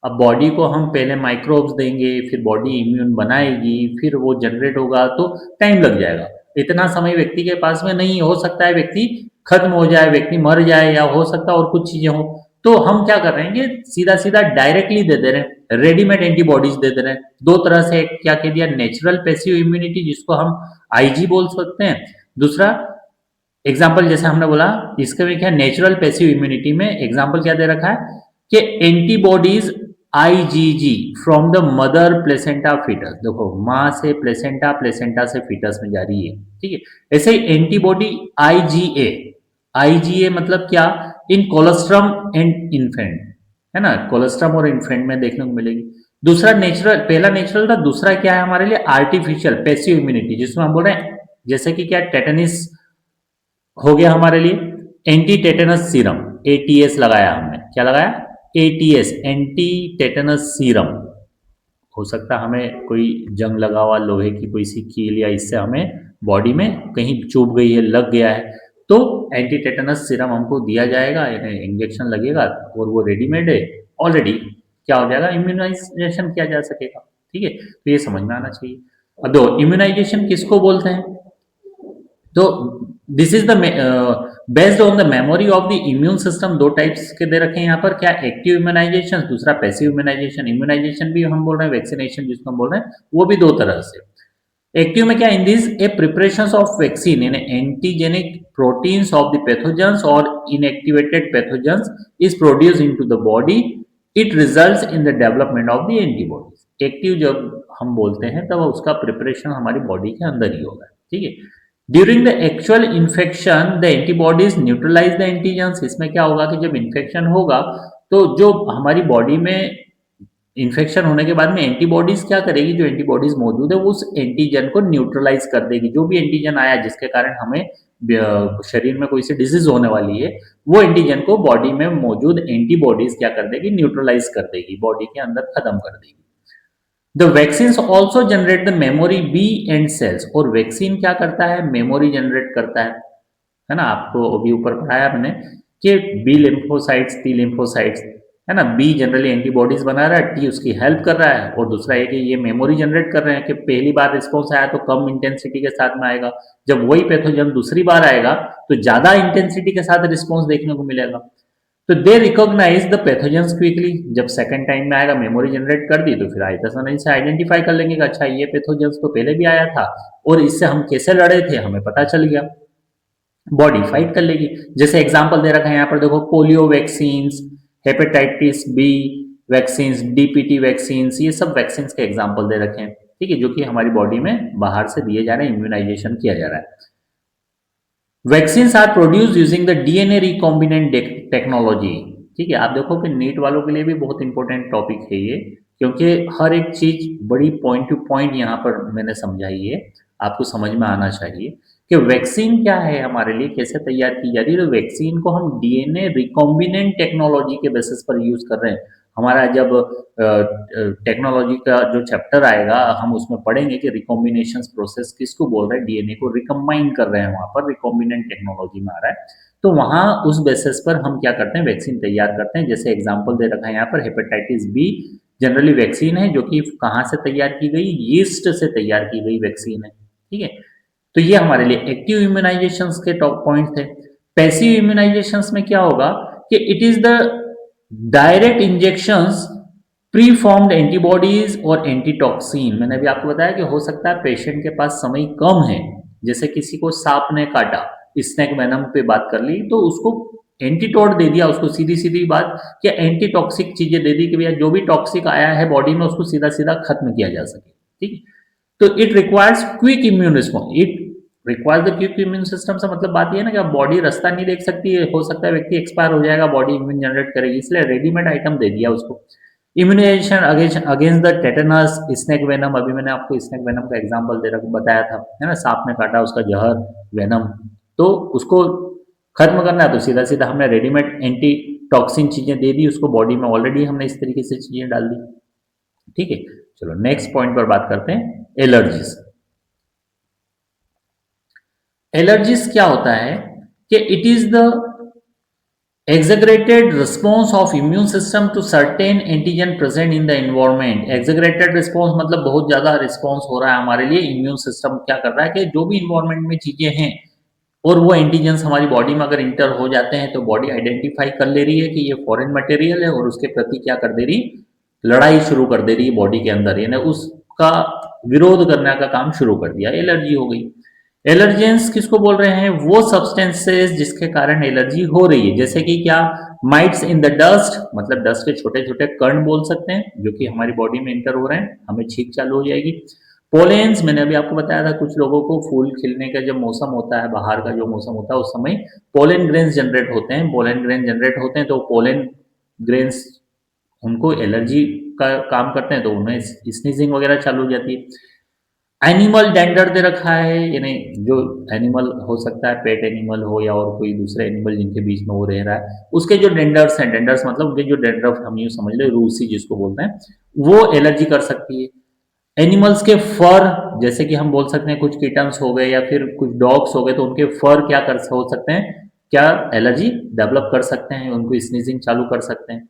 अब बॉडी को हम पहले माइक्रोब्स देंगे, फिर बॉडी इम्यून बनाएगी, फिर वो जनरेट होगा, तो टाइम लग जाएगा। इतना समय व्यक्ति के पास में नहीं हो सकता है, व्यक्ति खत्म हो जाए, व्यक्ति मर जाए, या हो सकता है और कुछ चीजें हो। तो हम क्या कर रहे हैं कि सीधा सीधा डायरेक्टली दे दे रहे हैं, रेडीमेड एंटीबॉडीज दे दे रहे हैं। दो तरह से, एक क्या कह दिया, नेचुरल पैसिव इम्यूनिटी जिसको हम आईजी बोल सकते हैं। दूसरा एग्जाम्पल जैसे हमने बोला, इसके में क्या, नेचुरल पैसिव इम्यूनिटी में एग्जाम्पल क्या दे रखा है कि antibodies IgG from the mother placenta foetus. देखो, माँ से प्लेसेंटा, प्लेसेंटा से फीटस में जा रही है, ठीक है। ऐसे ही एंटीबॉडी आईजीए, आईजीए मतलब क्या, इन कोलेस्ट्रम एंड इन्फेंट, है ना, कोलेस्ट्रम और इन्फेंट में देखने को मिलेगी। दूसरा नेचुरल, पहला नेचुरल था, दूसरा क्या है हमारे लिए, आर्टिफिशियल पैसिव इम्यूनिटी, जिसमें हम बोल रहे हैं जैसे कि क्या, टेटनिस हो गया हमारे लिए, एंटी टेटनस सीरम, एटीएस लगाया हमने, क्या लगाया, एटीएस, एंटी टेटनस सीरम। हो सकता है हमें कोई जंग लगा हुआ लोहे की कोई सी कील, या इससे हमें बॉडी में कहीं चुभ गई है, लग गया है, तो एंटी टेटनस सीरम हमको दिया जाएगा, इंजेक्शन लगेगा, और वो रेडीमेड है ऑलरेडी, क्या हो जाएगा, इम्यूनाइजेशन किया जा सकेगा, ठीक है। तो ये समझ में आना चाहिए। अब दो, इम्यूनाइजेशन किसको बोलते हैं, तो this is the based on the memory of the immune system. दो टाइप्स के दे रखे हैं यहाँ पर, क्या, एक्टिव इम्यूनाइजेशन, दूसरा पैसिव इम्यूनाइजेशन। इम्यूनाइजेशन भी हम बोल रहे हैं, वैक्सीनेशन जिसको हम बोल रहे हैं, वो भी दो तरह से। एक्टिव में क्या, in this a preparation of vaccine in antigenic proteins of the pathogens और inactivated pathogens is produce into the body, it results in the development of the antibodies. Active जब हम बोलते हैं तब उसका प्रिपरेशन हमारी बॉडी के अंदर ही होगा, ठीक है। During the actual infection the antibodies neutralize the antigens. इसमें क्या होगा कि जब इन्फेक्शन होगा तो जो हमारी बॉडी में इन्फेक्शन होने के बाद में एंटीबॉडीज क्या करेगी, जो एंटीबॉडीज मौजूद है उस एंटीजन को न्यूट्रलाइज कर देगी। जो भी एंटीजन आया जिसके कारण हमें शरीर में कोई सी डिजीज होने वाली है, वो एंटीजन को बॉडी में मौजूद एंटीबॉडीज क्या कर देगी, न्यूट्रलाइज कर देगी, बॉडी के अंदर खत्म कर देगी। The vaccine also generate the memory B and cells. और वैक्सीन क्या करता है, मेमोरी जनरेट करता है ना। आपको अभी ऊपर पढ़ाया मैंने कि बी लिम्फोसाइट्स, टी लिम्फोसाइट्स, है ना। बी जनरली एंटीबॉडीज बना रहा है, टी उसकी हेल्प कर रहा है, और दूसरा है कि ये मेमोरी जनरेट कर रहे हैं कि पहली बार रिस्पॉन्स आया तो कम इंटेंसिटी के साथ में आएगा, जब वही पैथोजन दूसरी बार आएगा तो ज्यादा इंटेंसिटी के साथ रिस्पॉन्स देखने को मिलेगा। तो दे रिकॉग्नाइज द पैथोजेंस क्विकली। जब सेकंड टाइम में आएगा, मेमोरी जनरेट कर दी, तो फिर आइसोसाइन से आइडेंटिफाई कर लेंगे कि अच्छा ये पैथोजेंस तो पहले भी आया था, और इससे हम कैसे लड़े थे हमें पता चल गया, बॉडी फाइट कर लेगी। जैसे एग्जांपल दे रखा है यहाँ पर, देखो, polio vaccine, hepatitis B vaccine, DPT vaccine, ये सब वैक्सीन के एग्जाम्पल दे रखे हैं, ठीक है, जो कि हमारी बॉडी में बाहर से दिए जा रहे हैं, इम्यूनाइजेशन किया जा रहा है। Vaccines are produce using the DNA recombinant technology, ठीक है। आप देखो कि नीट वालों के लिए भी बहुत इंपॉर्टेंट टॉपिक है ये, क्योंकि हर एक चीज बड़ी पॉइंट टू पॉइंट यहाँ पर मैंने समझाई है, आपको समझ में आना चाहिए कि वैक्सीन क्या है, हमारे लिए कैसे तैयार की जा रही है। तो वैक्सीन को हम डीएनए रिकॉम्बिनेंट टेक्नोलॉजी के बेसिस पर यूज कर रहे हैं। हमारा जब टेक्नोलॉजी का जो चैप्टर आएगा, हम उसमें पढ़ेंगे कि रिकॉम्बिनेशन प्रोसेस किसको बोल रहे हैं, डीएनए को रिकम्बाइन कर रहे हैं, वहां पर रिकॉम्बिनेंट टेक्नोलॉजी में आ रहा है। तो वहां उस बेसिस पर हम क्या करते हैं, वैक्सीन तैयार करते हैं। जैसे एग्जाम्पल दे रखा है यहाँ पर, हेपेटाइटिस बी जनरली वैक्सीन है जो कि कहाँ से तैयार की गई, यीस्ट से तैयार की गई वैक्सीन है, ठीक है। तो ये हमारे लिए एक्टिव इम्यूनाइजेशन के टॉप पॉइंट थे। पैसिव इम्यूनाइजेशन में क्या होगा कि it is the direct injections pre formed antibodies और एंटीटॉक्सिन। मैंने अभी आपको बताया कि हो सकता है पेशेंट के पास समय कम है, जैसे किसी को सांप ने काटा, स्नेक वेनम पे बात कर ली, तो उसको एंटीटोड दे दिया, उसको सीधी सीधी बात कि एंटीटॉक्सिक चीजें दे दी कि भैया जो भी टॉक्सिक आया है बॉडी में उसको सीधा सीधा खत्म किया जा सके, ठीक है। तो it requires quick immune response, it requires the quick immune system से मतलब बात ये है ना कि बॉडी रास्ता नहीं देख सकती है, हो सकता है व्यक्ति एक्सपायर हो जाएगा, बॉडी इम्यून जनरेट करेगी, इसलिए रेडीमेड आइटम दे दिया उसको। Immunization against the tetanus, snake venom, अभी मैंने आपको स्नेक वेनम का एग्जांपल दे रखा बताया था, है ना, सांप ने काटा, उसका जहर वेनम, तो उसको खत्म करना है तो सीधा सीधा हमने रेडीमेड एंटी टॉक्सिन चीजें दे दी उसको, बॉडी में ऑलरेडी हमने इस तरीके से चीजें डाल दी, ठीक है। चलो नेक्स्ट पॉइंट पर बात करते हैं, एलर्जीज। एलर्जीज क्या होता है कि it is the Exaggerated response of immune system to certain antigen present in the environment. Exaggerated response मतलब बहुत ज़्यादा रिस्पॉन्स हो रहा है हमारे लिए। इम्यून सिस्टम क्या कर रहा है कि जो भी इन्वायरमेंट में चीज़ें हैं और वो एंटीजेंस हमारी बॉडी में अगर इंटर हो जाते हैं तो बॉडी आइडेंटिफाई कर ले रही है कि ये फॉरेन मटेरियल है और उसके प्रति क्या कर दे रही, लड़ाई शुरू कर दे रही है बॉडी के अंदर, यानी उसका विरोध करने का काम शुरू कर दिया, एलर्जी हो गई। एलर्जेंस किसको बोल रहे हैं? वो सब्सटेंसेस जिसके कारण एलर्जी हो रही है, जैसे कि क्या, माइट्स इन द डस्ट, मतलब डस्ट के छोटे छोटे कण बोल सकते हैं जो कि हमारी बॉडी में इंटर हो रहे हैं, हमें छींक चालू हो जाएगी। पोलेन्स, मैंने अभी आपको बताया था कुछ लोगों को फूल खिलने का जब मौसम होता है, बाहर का जो मौसम होता है उस समय पोलन ग्रेन्स जनरेट होते हैं, पोलन ग्रेन जनरेट होते हैं, तो पोलन ग्रेन्स उनको एलर्जी का काम करते हैं, तो उन्हें स्नीजिंग वगैरह चालू हो जाती है। एनिमल डेंडर दे रखा है, यानी जो एनिमल हो सकता है, पेट एनिमल हो या और कोई दूसरे एनिमल जिनके बीच में वो रह रहा है, उसके जो डेंडर्स हैं, डेंडर्स मतलब उनके जो डेंड्रफ, हम यूँ समझ ले रूसी जिसको बोलते हैं, वो एलर्जी कर सकती है। एनिमल्स के फर, जैसे कि हम बोल सकते हैं कुछ किटन्स हो गए या फिर कुछ डॉग्स हो गए, तो उनके फर क्या कर हो सकते हैं, क्या एलर्जी डेवलप कर सकते हैं, उनको स्नीजिंग चालू कर सकते हैं।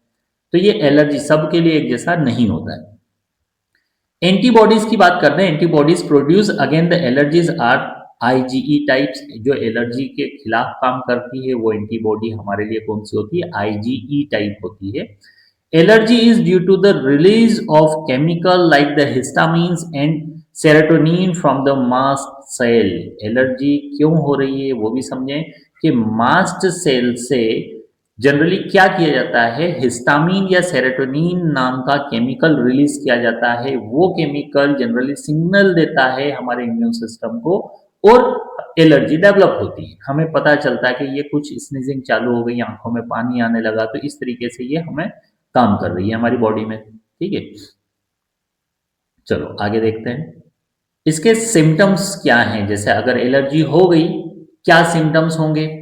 तो ये एलर्जी सबके लिए एक जैसा नहीं होता है। एंटीबॉडीज की बात करते हैं। Antibodies produce again the allergies are IgE types. जो एलर्जी के खिलाफ काम करती है वो एंटीबॉडी हमारे लिए कौन सी होती है? आईजीई टाइप होती है। Allergy is due to the release of chemical like the histamines and serotonin from the mast cell. Allergy क्यों हो रही है वो भी समझें कि मास्ट सेल से जनरली क्या किया जाता है, हिस्टामिन या सेरोटोनिन नाम का केमिकल रिलीज किया जाता है। वो केमिकल जनरली सिग्नल देता है हमारे इम्यून सिस्टम को और एलर्जी डेवलप होती है। हमें पता चलता है कि ये कुछ स्नीजिंग चालू हो गई, आंखों में पानी आने लगा, तो इस तरीके से ये हमें काम कर रही है हमारी बॉडी में। ठीक है, चलो आगे देखते हैं इसके सिम्टम्स क्या हैं। जैसे अगर एलर्जी हो गई, क्या सिम्टम्स होंगे?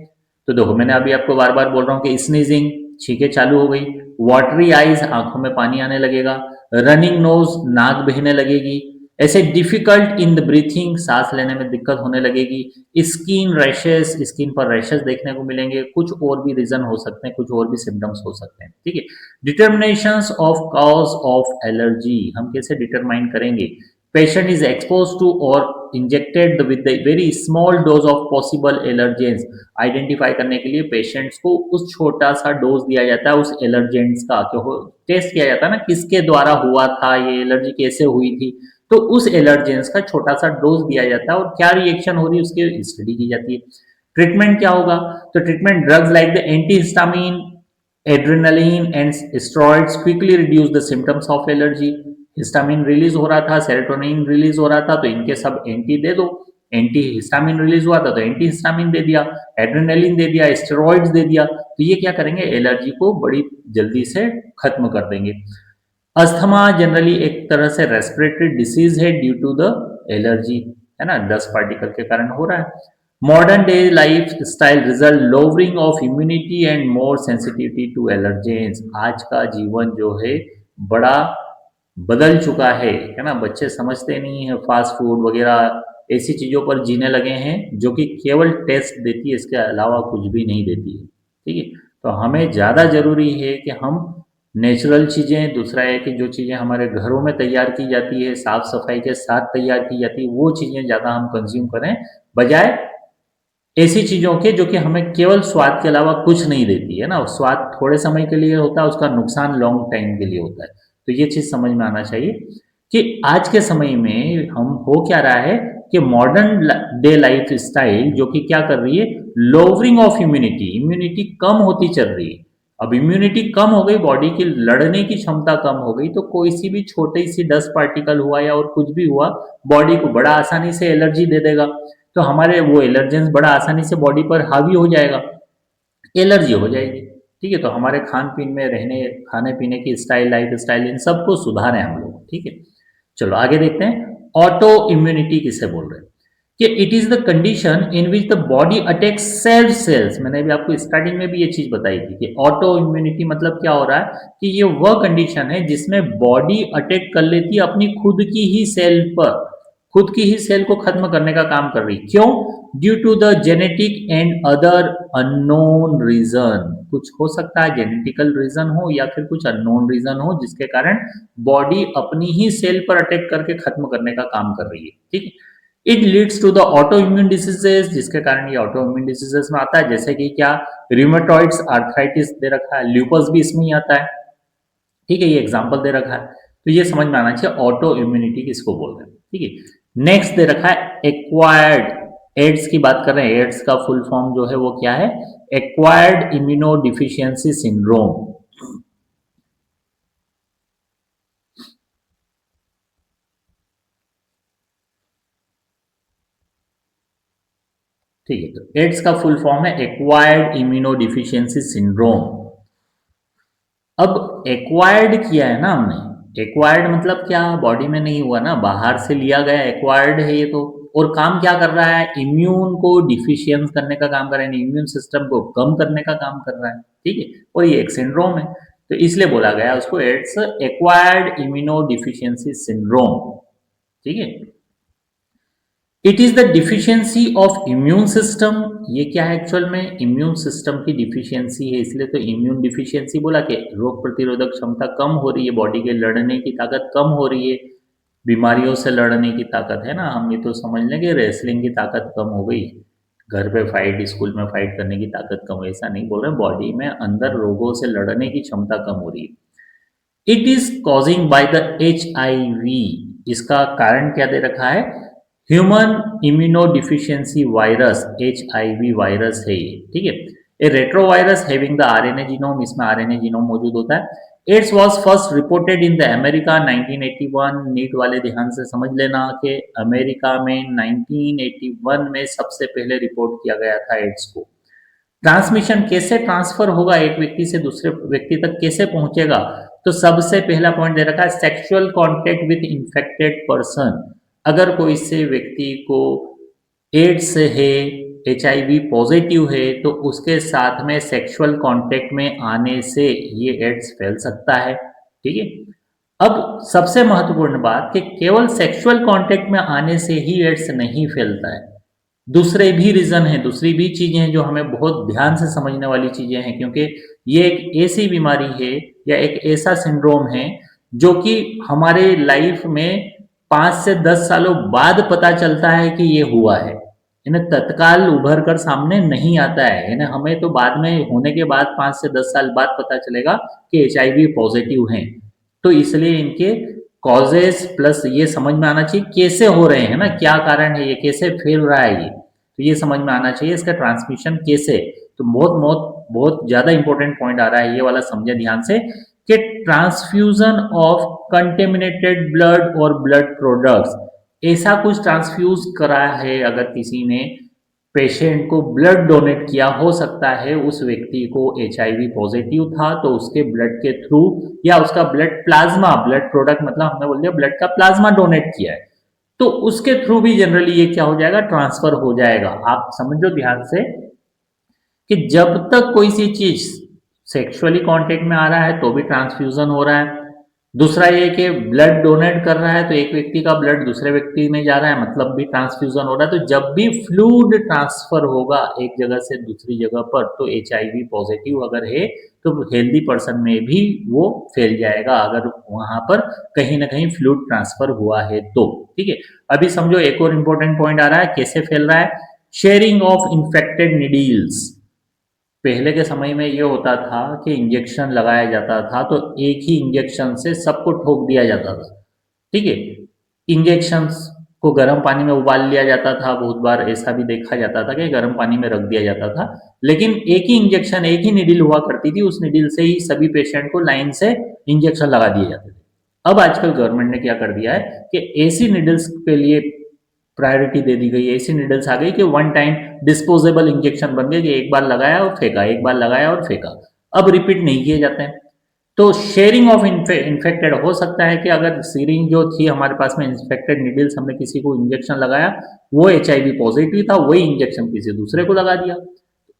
तो देखो, मैंने अभी आपको बार बार बोल रहा हूँ कि स्नीजिंग, छींके चालू हो गई, वाटरी आईज, आंखों में पानी आने लगेगा, रनिंग नोज, नाक बहने लगेगी, ऐसे डिफिकल्ट इन द ब्रीथिंग, सांस लेने में दिक्कत होने लगेगी, स्किन रैशेस, स्किन पर रैशेस देखने को मिलेंगे, कुछ और भी रीजन हो सकते हैं, कुछ और भी सिम्टम्स हो सकते हैं। ठीक है, डिटर्मिनेशंस ऑफ कॉज ऑफ एलर्जी हम कैसे डिटरमाइन करेंगे? Patient is exposed to or injected with the very small dose of possible allergens। Identify करने के लिए पेशेंट्स को उस छोटा सा डोज दिया जाता है उस एलर्जेंट्स का, क्यों टेस्ट किया जाता है ना, किसके द्वारा हुआ था ये एलर्जी, कैसे हुई थी, तो उस एलर्जेंस का छोटा सा डोज दिया जाता है और क्या रिएक्शन हो रही है उसकी स्टडी की जाती है। ट्रीटमेंट क्या होगा? तो treatment drugs like the antihistamine, adrenaline and steroids quickly reduce the symptoms of allergy. Histamine release हो रहा था, सेरोटोनिन रिलीज हो रहा था, तो इनके सब एंटी दे दो। एंटी हिस्टामिन रिलीज हुआ था तो एंटी हिस्टामिन दे दिया, एड्रेनालिन दे दिया, स्टेरॉइड्स दे दिया, तो ये क्या करेंगे? एलर्जी को बड़ी जल्दी से खत्म कर देंगे। अस्थमा जनरली एक तरह से रेस्पिरेटरी डिसीज है ड्यू टू द एलर्जी, है ना, डस्ट पार्टिकल के कारण हो रहा है। Modern day life style result lowering of immunity and more sensitivity to allergens. आज का जीवन जो है बड़ा बदल चुका है ना, बच्चे समझते नहीं है, फास्ट फूड वगैरह ऐसी चीज़ों पर जीने लगे हैं जो कि केवल टेस्ट देती है, इसके अलावा कुछ भी नहीं देती है। ठीक है, तो हमें ज़्यादा ज़रूरी है कि हम नेचुरल चीज़ें, दूसरा है कि जो चीज़ें हमारे घरों में तैयार की जाती है, साफ सफाई के साथ तैयार की जाती है, वो चीज़ें ज़्यादा हम कंज्यूम करें, बजाय ऐसी चीज़ों के जो कि हमें केवल स्वाद के अलावा कुछ नहीं देती है ना। स्वाद थोड़े समय के लिए होता है, उसका नुकसान लॉन्ग टाइम के लिए होता है। तो ये चीज़ समझ में आना चाहिए कि आज के समय में हम हो क्या रहा है कि मॉडर्न डे लाइफ स्टाइल जो कि क्या कर रही है, लोवरिंग ऑफ इम्यूनिटी, इम्यूनिटी कम होती चल रही है। अब इम्यूनिटी कम हो गई, बॉडी की लड़ने की क्षमता कम हो गई, तो कोई सी भी छोटी सी डस्ट पार्टिकल हुआ या और कुछ भी हुआ, बॉडी को बड़ा आसानी से एलर्जी दे देगा, तो हमारे वो एलर्जेंस बड़ा आसानी से बॉडी पर हावी हो जाएगा, एलर्जी हो जाएगी। ठीक है, तो हमारे खान पीन में, रहने खाने पीने की स्टाइल, लाइफ स्टाइल, इन सबको सुधारें हम लोग। ठीक है, चलो आगे देखते हैं ऑटो इम्यूनिटी किसे बोल रहे हैं कि it is the condition in which the body attacks self cells. मैंने भी आपको स्टार्टिंग में भी ये चीज बताई थी कि ऑटो इम्यूनिटी मतलब क्या हो रहा है कि ये वह कंडीशन है जिसमें बॉडी अटैक कर लेती है अपनी खुद की ही सेल पर, खुद की ही सेल को खत्म करने का काम कर रही है। क्यों? Due to the genetic and other unknown reason. कुछ हो सकता है जेनेटिकल रीजन हो या फिर कुछ अननोन रीजन हो जिसके कारण बॉडी अपनी ही सेल पर अटैक करके खत्म करने का काम कर रही है। ठीक है। It leads to the auto immune diseases, जिसके कारण ये ऑटो इम्यून डिसीजेस में आता है, जैसे कि क्या, रिमेटॉइड्स आर्थराइटिस दे रखा है, ल्यूपस भी इसमें ही आता है। ठीक है, ये एग्जांपल दे रखा है, तो ये समझ में आना चाहिए ऑटो इम्यूनिटी किसको बोलते हैं। ठीक है। नेक्स्ट दे रखा है एक्वायर्ड, एड्स की बात कर रहे हैं। एड्स का फुल फॉर्म जो है वो क्या है? Acquired immuno deficiency syndrome. ठीक है, तो एड्स का फुल फॉर्म है एक्वायर्ड इम्यूनो डिफिशियंसी सिंड्रोम। अब एक्वायर्ड किया है ना हमने, एक्वायर्ड मतलब क्या, बॉडी में नहीं हुआ ना, बाहर से लिया गया एक्वायर्ड है ये तो। और काम क्या कर रहा है? इम्यून को डिफिशियंस करने का काम कर रहा है, इम्यून सिस्टम को कम करने का काम कर रहा है। ठीक है, और ये एक सिंड्रोम है, तो इसलिए बोला गया उसको ads acquired immuno deficiency syndrome. ठीक है। It is the deficiency of immune system. ये क्या है एक्चुअल में? इम्यून सिस्टम की डिफिशियंसी है, इसलिए तो इम्यून डिफिशियंसी बोला कि रोग प्रतिरोधक क्षमता कम हो रही है, बॉडी के लड़ने की ताकत कम हो रही है, बीमारियों से लड़ने की ताकत है ना, हम ये तो समझ लें कि रेसलिंग की ताकत कम हो गई, घर पे फाइट, स्कूल में फाइट करने की ताकत कम, ऐसा नहीं बोल रहे, बॉडी में अंदर रोगों से लड़ने की क्षमता कम हो रही है। It is causing by the HIV। इसका कारण क्या दे रखा है? Human immunodeficiency virus, HIV virus है ये। ठीक है। A retrovirus having the RNA genome, इसमें RNA जीनोम मौजूद होता है। It's was first reported in the America 1981। NEET वाले ध्यान से समझ लेना कि अमेरिका में 1981 में सबसे पहले रिपोर्ट किया गया था एड्स को। ट्रांसमिशन कैसे ट्रांसफर होगा, एक व्यक्ति से दूसरे व्यक्ति तक कैसे पहुंचेगा? तो सबसे पहला पॉइंट दे रखा है sexual contact with infected person. अगर कोई से व्यक्ति को एड्स है, HIV पॉजिटिव है, तो उसके साथ में सेक्सुअल कांटेक्ट में आने से ये एड्स फैल सकता है। ठीक है। अब सबसे महत्वपूर्ण बात कि केवल सेक्सुअल कांटेक्ट में आने से ही एड्स नहीं फैलता है, दूसरे भी रीजन हैं, दूसरी भी चीजें हैं जो हमें बहुत ध्यान से समझने वाली चीजें हैं, क्योंकि ये एक ऐसी बीमारी है या एक ऐसा सिंड्रोम है जो कि हमारे लाइफ में 5 से 10 सालों बाद पता चलता है कि ये हुआ है। इन्हें तत्काल उभर कर सामने नहीं आता है, इन्हें हमें तो बाद में होने के बाद 5 से 10 साल बाद पता चलेगा कि HIV पॉजिटिव हैं। तो इसलिए इनके कॉजेस प्लस ये समझ में आना चाहिए कैसे हो रहे हैं ना, क्या कारण है, ये कैसे फैल रहा है, ये तो ये समझ में आना चाहिए, इसका ट्रांसमिशन कैसे। तो बहुत बहुत बहुत ज्यादा इंपॉर्टेंट पॉइंट आ रहा है, ये वाला समझे ध्यान से कि ट्रांसफ्यूजन ऑफ कंटेमिनेटेड ब्लड और ब्लड प्रोडक्ट्स, ऐसा कुछ ट्रांसफ्यूज करा है अगर किसी ने पेशेंट को ब्लड डोनेट किया, हो सकता है उस व्यक्ति को HIV पॉजिटिव था, तो उसके ब्लड के थ्रू या उसका ब्लड प्लाज्मा, ब्लड प्रोडक्ट मतलब हमने बोल दिया ब्लड का प्लाज्मा डोनेट किया है, तो उसके थ्रू भी जनरली ये क्या हो जाएगा, ट्रांसफर हो जाएगा। आप समझो ध्यान से कि जब तक कोई सी चीज सेक्सुअली कांटेक्ट में आ रहा है तो भी ट्रांसफ्यूजन हो रहा है। दूसरा ये कि ब्लड डोनेट कर रहा है तो एक व्यक्ति का ब्लड दूसरे व्यक्ति में जा रहा है, मतलब भी ट्रांसफ्यूजन हो रहा है। तो जब भी फ्लूइड ट्रांसफर होगा एक जगह से दूसरी जगह पर, तो HIV पॉजिटिव अगर है तो हेल्दी पर्सन में भी वो फैल जाएगा, अगर वहां पर कहीं ना कहीं फ्लूइड ट्रांसफर हुआ है तो। ठीक है। अभी समझो एक और इंपॉर्टेंट पॉइंट आ रहा है कैसे फैल रहा है। Sharing of infected needles. पहले के समय में ये होता था कि इंजेक्शन लगाया जाता था तो एक ही इंजेक्शन से सबको ठोक दिया जाता था। ठीक है। इंजेक्शन को गर्म पानी में उबाल लिया जाता था, बहुत बार ऐसा भी देखा जाता था कि गर्म पानी में रख दिया जाता था, लेकिन एक ही इंजेक्शन, एक ही निडिल हुआ करती थी, उस निडिल से ही सभी पेशेंट को लाइन से इंजेक्शन लगा दिए जाते थे। अब आजकल गवर्नमेंट ने क्या कर दिया है कि ऐसी निडल्स के लिए प्रायोरिटी दे दी गई है, ऐसी निडल्स आ गई कि वन टाइम डिस्पोजेबल इंजेक्शन बन गए कि एक बार लगाया और फेंका, एक बार लगाया और फेंका, अब रिपीट नहीं किए जाते हैं। तो शेयरिंग ऑफ इन्फेक्टेड हो सकता है कि अगर सीरिंज जो थी हमारे पास में इन्फेक्टेड निडल्स, हमने किसी को इंजेक्शन लगाया, वो HIV पॉजिटिव था, वही इंजेक्शन किसी दूसरे को लगा दिया,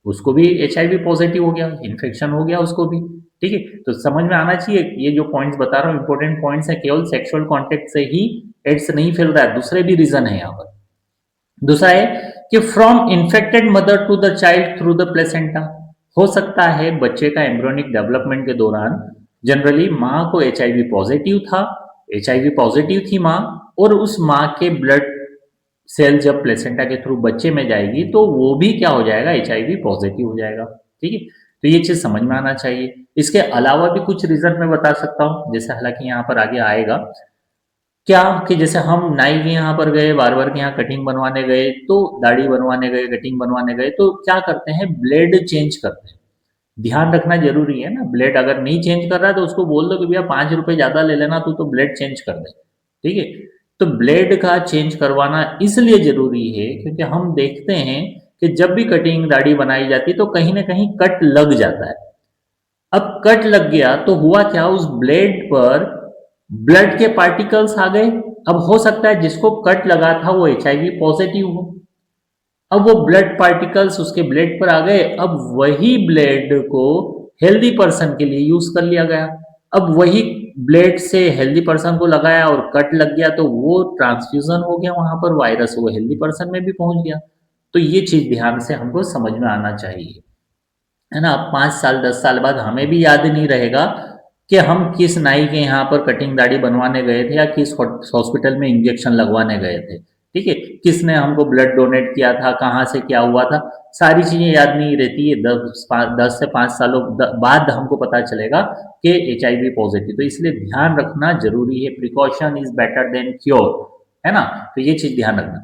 उसको भी HIV पॉजिटिव हो गया, इन्फेक्शन हो गया उसको भी। ठीक है। तो समझ में आना चाहिए, ये जो पॉइंट्स बता रहा हूँ इंपॉर्टेंट पॉइंट्स है, केवल सेक्सुअल कॉन्टेक्ट से ही एड्स नहीं फैल रहा है, दूसरे भी रीजन है यहाँ पर। दूसरा है कि from infected mother to the child through the placenta. हो सकता है बच्चे का एम्ब्रियोनिक डेवलपमेंट के दौरान जनरली माँ को एचआईवी पॉजिटिव था, एचआईवी पॉजिटिव थी माँ, और उस माँ के ब्लड सेल जब प्लेसेंटा के थ्रू बच्चे में जाएगी तो वो भी क्या हो जाएगा, एचआईवी पॉजिटिव हो जाएगा। ठीक है, तो ये चीज समझ में आना चाहिए। इसके अलावा भी कुछ रीजन मैं बता सकता हूँ, जैसे हालांकि यहाँ पर आगे आएगा क्या कि जैसे हम नाई के यहाँ पर गए, बार्बर के यहाँ कटिंग बनवाने गए, तो दाढ़ी बनवाने गए, कटिंग बनवाने गए, तो क्या करते हैं, ब्लेड चेंज करते हैं। ध्यान रखना जरूरी है ना, ब्लेड अगर नहीं चेंज कर रहा है तो उसको बोल दो कि भैया 5 रुपए ज्यादा ले लेना, तू तो ब्लेड चेंज कर दे। ठीक है, तो ब्लेड का चेंज करवाना इसलिए जरूरी है क्योंकि हम देखते हैं कि जब भी कटिंग दाढ़ी बनाई जाती है तो कहीं ना कहीं कट लग जाता है। अब कट लग गया तो हुआ क्या, उस ब्लेड पर ब्लड के पार्टिकल्स आ गए। अब हो सकता है जिसको कट लगा था वो एचआईवी पॉजिटिव हो। अब वो ब्लड पार्टिकल्स उसके ब्लड पर आ गए, अब वही ब्लड को हेल्दी पर्सन के लिए यूज कर लिया गया। अब वही ब्लड से हेल्दी पर्सन को लगाया और कट लग गया तो वो ट्रांसफ्यूजन हो गया, वहां पर वायरस वो हेल्दी पर्सन में भी पहुंच गया। तो ये चीज ध्यान से हमको समझ में आना चाहिए, है ना। 5 साल 10 साल बाद हमें भी याद नहीं रहेगा कि हम किस नाई के यहाँ पर कटिंग दाढ़ी बनवाने गए थे या किस हॉस्पिटल में इंजेक्शन लगवाने गए थे। ठीक है, किसने हमको ब्लड डोनेट किया था, कहाँ से क्या हुआ था, सारी चीजें याद नहीं रहती है। 10 से 5 सालों बाद हमको पता चलेगा कि एचआईवी पॉजिटिव। तो इसलिए ध्यान रखना जरूरी है, precaution is better than cure, है ना। तो ये चीज ध्यान रखना।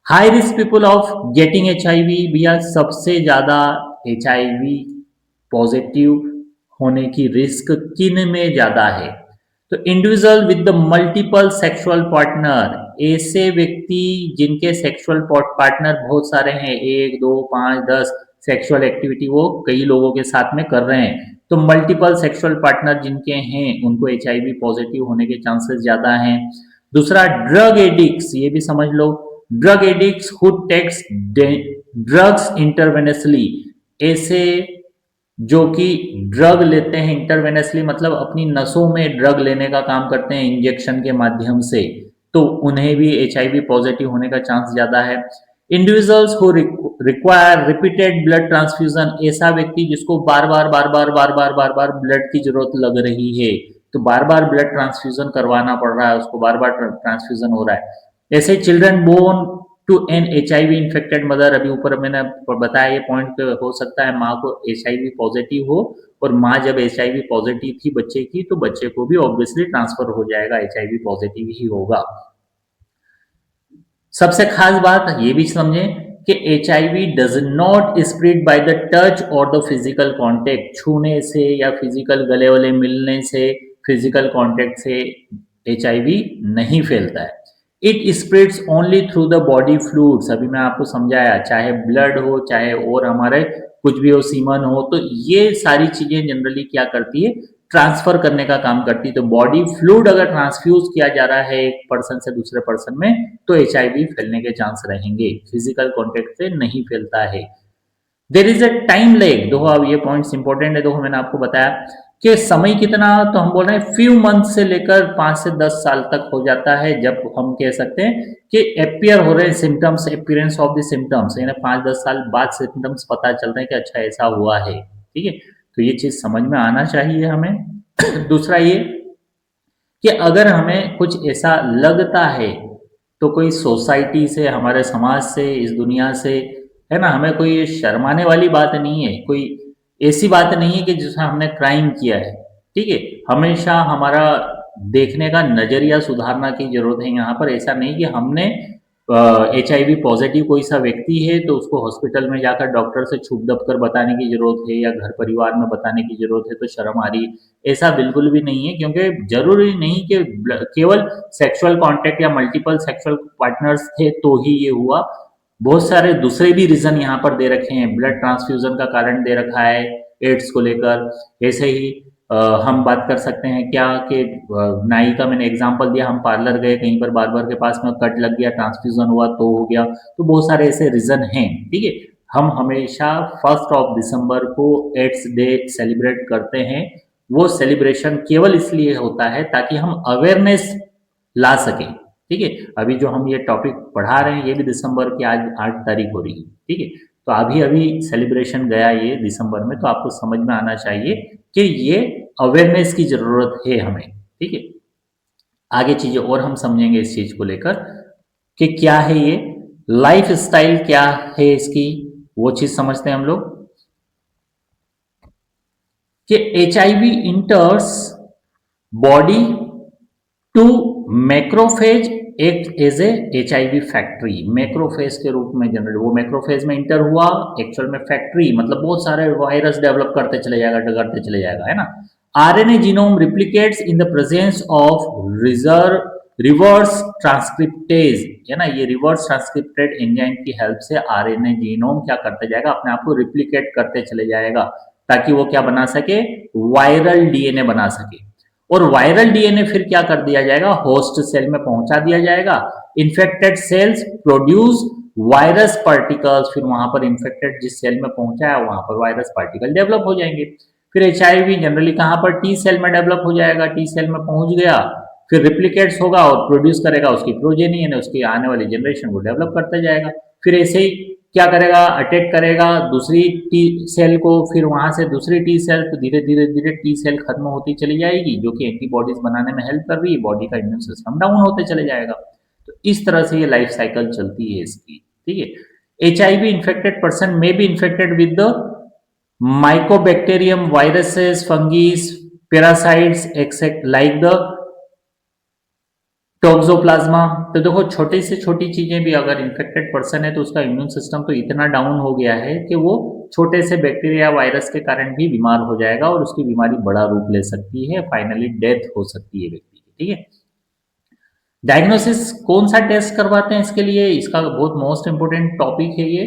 High risk people of getting HIV, भैया सबसे ज्यादा एचआईवी पॉजिटिव होने की रिस्क किन में ज्यादा है, तो individual with the multiple sexual partner, ऐसे व्यक्ति जिनके सेक्सुअल पार्टनर बहुत सारे हैं, 1 2 5 10 सेक्सुअल एक्टिविटी वो कई लोगों के साथ में कर रहे हैं, तो मल्टीपल सेक्सुअल पार्टनर जिनके हैं उनको एचआईवी पॉजिटिव होने के चांसेस ज्यादा हैं। दूसरा ड्रग एडिक्ट्स, ये भी समझ लो, drug addicts who takes drugs intravenously, ऐसे जो कि ड्रग लेते हैं इंटरवेनेसली, मतलब अपनी नसों में ड्रग लेने का काम करते हैं इंजेक्शन के माध्यम से, तो उन्हें भी एचआईवी पॉजिटिव होने का चांस ज्यादा है। Individuals who require repeated blood transfusion, ऐसा व्यक्ति जिसको बार बार बार बार बार बार बार बार ब्लड की जरूरत लग रही है, तो बार बार ब्लड ट्रांसफ्यूजन करवाना पड़ रहा है उसको, बार बार ट्रांसफ्यूजन हो रहा है। ऐसे children born to an HIV infected mother, अभी ऊपर मैंने बताया ये पॉइंट, हो सकता है माँ को एचआईवी पॉजिटिव हो, और माँ जब एचआईवी पॉजिटिव थी बच्चे की, तो बच्चे को भी ऑब्वियसली ट्रांसफर हो जाएगा, एचआईवी पॉजिटिव ही होगा। सबसे खास बात ये भी समझें कि HIV does not spread by the touch और द फिजिकल कांटेक्ट, छूने से या फिजिकल गले वाले मिलने से, फिजिकल कांटेक्ट से एचआईवी नहीं फैलता है। It spreads only through the body fluids, अभी मैं आपको समझाया, चाहे ब्लड हो चाहे और हमारे कुछ भी हो, सीमन हो, तो ये सारी चीजें जनरली क्या करती है, ट्रांसफर करने का काम करती है। तो बॉडी फ्लूइड अगर ट्रांसफ्यूज किया जा रहा है एक पर्सन से दूसरे पर्सन में, तो एचआईवी फैलने के चांस रहेंगे, फिजिकल कॉन्टेक्ट से नहीं फैलता है। There is a time leg, देखो अब ये पॉइंट्स इंपॉर्टेंट है, देखो मैंने आपको बताया कि समय कितना, तो हम बोल रहे हैं फ्यू मंथ से लेकर 5 से 10 साल तक हो जाता है, जब हम कह सकते हैं कि अपियर हो रहे हैं symptoms, appearance of the symptoms, यानी 5-10 साल बाद सिम्टम्स पता चल रहे हैं कि अच्छा ऐसा हुआ है। ठीक है, तो ये चीज समझ में आना चाहिए हमें। दूसरा ये कि अगर हमें कुछ ऐसा लगता है तो कोई सोसाइटी से, हमारे समाज से, इस दुनिया से, है ना, हमें कोई शर्माने वाली बात नहीं है, कोई ऐसी बात नहीं है कि जिसमें हमने क्राइम किया है। ठीक है, हमेशा हमारा देखने का नजरिया सुधारना की जरूरत है यहाँ पर। ऐसा नहीं कि हमने एचआईवी पॉजिटिव कोई सा व्यक्ति है तो उसको हॉस्पिटल में जाकर डॉक्टर से छुप दब कर बताने की जरूरत है या घर परिवार में बताने की जरूरत है तो शर्म आ रही है, ऐसा बिल्कुल भी नहीं है। क्योंकि जरूरी नहीं कि केवल सेक्सुअल कांटेक्ट या मल्टीपल सेक्सुअल पार्टनर्स थे तो ही ये हुआ, बहुत सारे दूसरे भी रीजन यहाँ पर दे रखे हैं। ब्लड ट्रांसफ्यूजन का कारण दे रखा है एड्स को लेकर। ऐसे ही हम बात कर सकते हैं क्या कि नाई का मैंने एग्जांपल दिया, हम पार्लर गए, कहीं पर बार्बर के पास में कट लग गया, ट्रांसफ्यूजन हुआ तो हो गया, तो बहुत सारे ऐसे रीजन हैं। ठीक है, हम हमेशा 1 दिसंबर को एड्स डे सेलिब्रेट करते हैं। वो सेलिब्रेशन केवल इसलिए होता है ताकि हम अवेयरनेस ला सकें। ठीक है। अभी जो हम ये टॉपिक पढ़ा रहे हैं ये भी दिसंबर की आज 8 तारीख हो रही है, ठीक है। तो अभी अभी सेलिब्रेशन गया ये दिसंबर में, तो आपको समझ में आना चाहिए कि ये अवेयरनेस की जरूरत है हमें, ठीक है। आगे चीजें और हम समझेंगे इस चीज को लेकर कि क्या है ये लाइफ स्टाइल, क्या है इसकी, वो चीज समझते हैं हम लोग कि H I V enters body to macrophage act as a H I V factory, macrophage के रूप में जनरल वो मैक्रोफेज में इंटर हुआ, एक्चुअल में फैक्ट्री मतलब बहुत सारे वायरस डेवलप करते चले जाएगा, है ना। RNA genome replicates in the presence of reverse transcriptase, है ना। ये रिवर्स ट्रांसक्रिप्टेड एंजाइम की हेल्प से आरएनए जीनोम क्या करते जाएगा, अपने आप को रिप्लिकेट करते चले जाएगा, ताकि वो क्या बना सके, वायरल डीएनए बना सके। और वायरल डीएनए फिर क्या कर दिया जाएगा, होस्ट सेल में पहुंचा दिया जाएगा। Infected cells produce virus particles, फिर वहां पर इन्फेक्टेड जिस सेल में पहुंचा है वहां पर वायरस पार्टिकल डेवलप हो जाएंगे। फिर एचआईवी जनरली कहां पर, टी सेल में डेवलप हो जाएगा, टी सेल में पहुंच गया, फिर रिप्लिकेट्स होगा और प्रोड्यूस करेगा उसकी प्रोजेनी, यानी उसकी आने वाली जनरेशन को डेवलप करता जाएगा। फिर ऐसे ही क्या करेगा, अटैक करेगा दूसरी टी सेल को, फिर वहां से दूसरी टी सेल, तो धीरे धीरे धीरे टी सेल खत्म होती चली जाएगी, जो कि एंटीबॉडीज बनाने में हेल्प कर रही है, बॉडी का इम्यून सिस्टम डाउन होते चले जाएगा। तो इस तरह से ये लाइफ साइकिल चलती है इसकी, ठीक है। H I V infected person may be infected with the mycobacterium, viruses, fungi, parasites except like the toxoplasma. तो देखो छोटी से छोटी चीजें भी, अगर इन्फेक्टेड पर्सन है तो उसका इम्यून सिस्टम तो इतना डाउन हो गया है कि वो छोटे से बैक्टीरिया वायरस के कारण भी बीमार हो जाएगा और उसकी बीमारी बड़ा रूप ले सकती है, फाइनली डेथ हो सकती है व्यक्ति की, ठीक है। डायग्नोसिस कौन सा टेस्ट करवाते हैं इसके लिए, इसका बहुत मोस्ट इंपोर्टेंट टॉपिक है ये।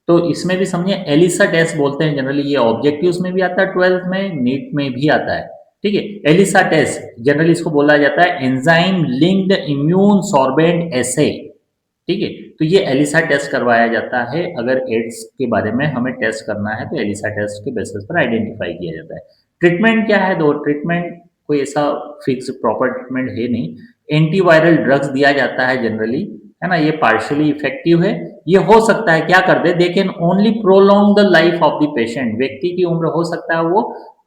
तो इसमें भी समझिए एलिसा टेस्ट बोलते हैं जनरली, ये ऑब्जेक्टिव्स में भी आता है, 12th में, नीट में भी आता है, ठीक है। एलिसा टेस्ट जनरली इसको बोला जाता है एंजाइम लिंक्ड इम्यून सॉर्बेंट एसे, ठीक है। तो ये एलिसा टेस्ट करवाया जाता है, अगर एड्स के बारे में हमें टेस्ट करना है तो एलिसा टेस्ट के बेसिस पर आइडेंटिफाई किया जाता है। ट्रीटमेंट क्या है, दो ट्रीटमेंट, कोई ऐसा फिक्स प्रॉपर ट्रीटमेंट है नहीं। एंटीवायरल ड्रग्स दिया जाता है जनरली, है ना, ये पार्शियली इफेक्टिव है। ये हो सकता है क्या कर दे, they can only prolong the life of the patient, व्यक्ति की उम्र हो सकता है वो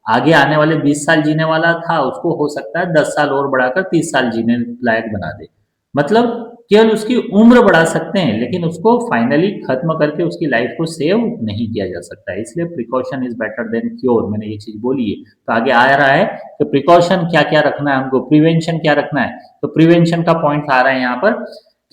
आगे आने वाले 20 साल जीने वाला था, उसको हो सकता है 10 साल और बढ़ाकर 30 साल जीने लायक बना दे। मतलब केवल उसकी उम्र बढ़ा सकते हैं, लेकिन उसको फाइनली खत्म करके उसकी लाइफ को सेव नहीं किया जा सकता है। इसलिए precaution is better than cure, मैंने ये चीज बोली है। तो आगे आ रहा है कि प्रिकॉशन क्या क्या रखना है हमको, प्रिवेंशन क्या रखना है। तो प्रिवेंशन का पॉइंट आ रहा है यहाँ पर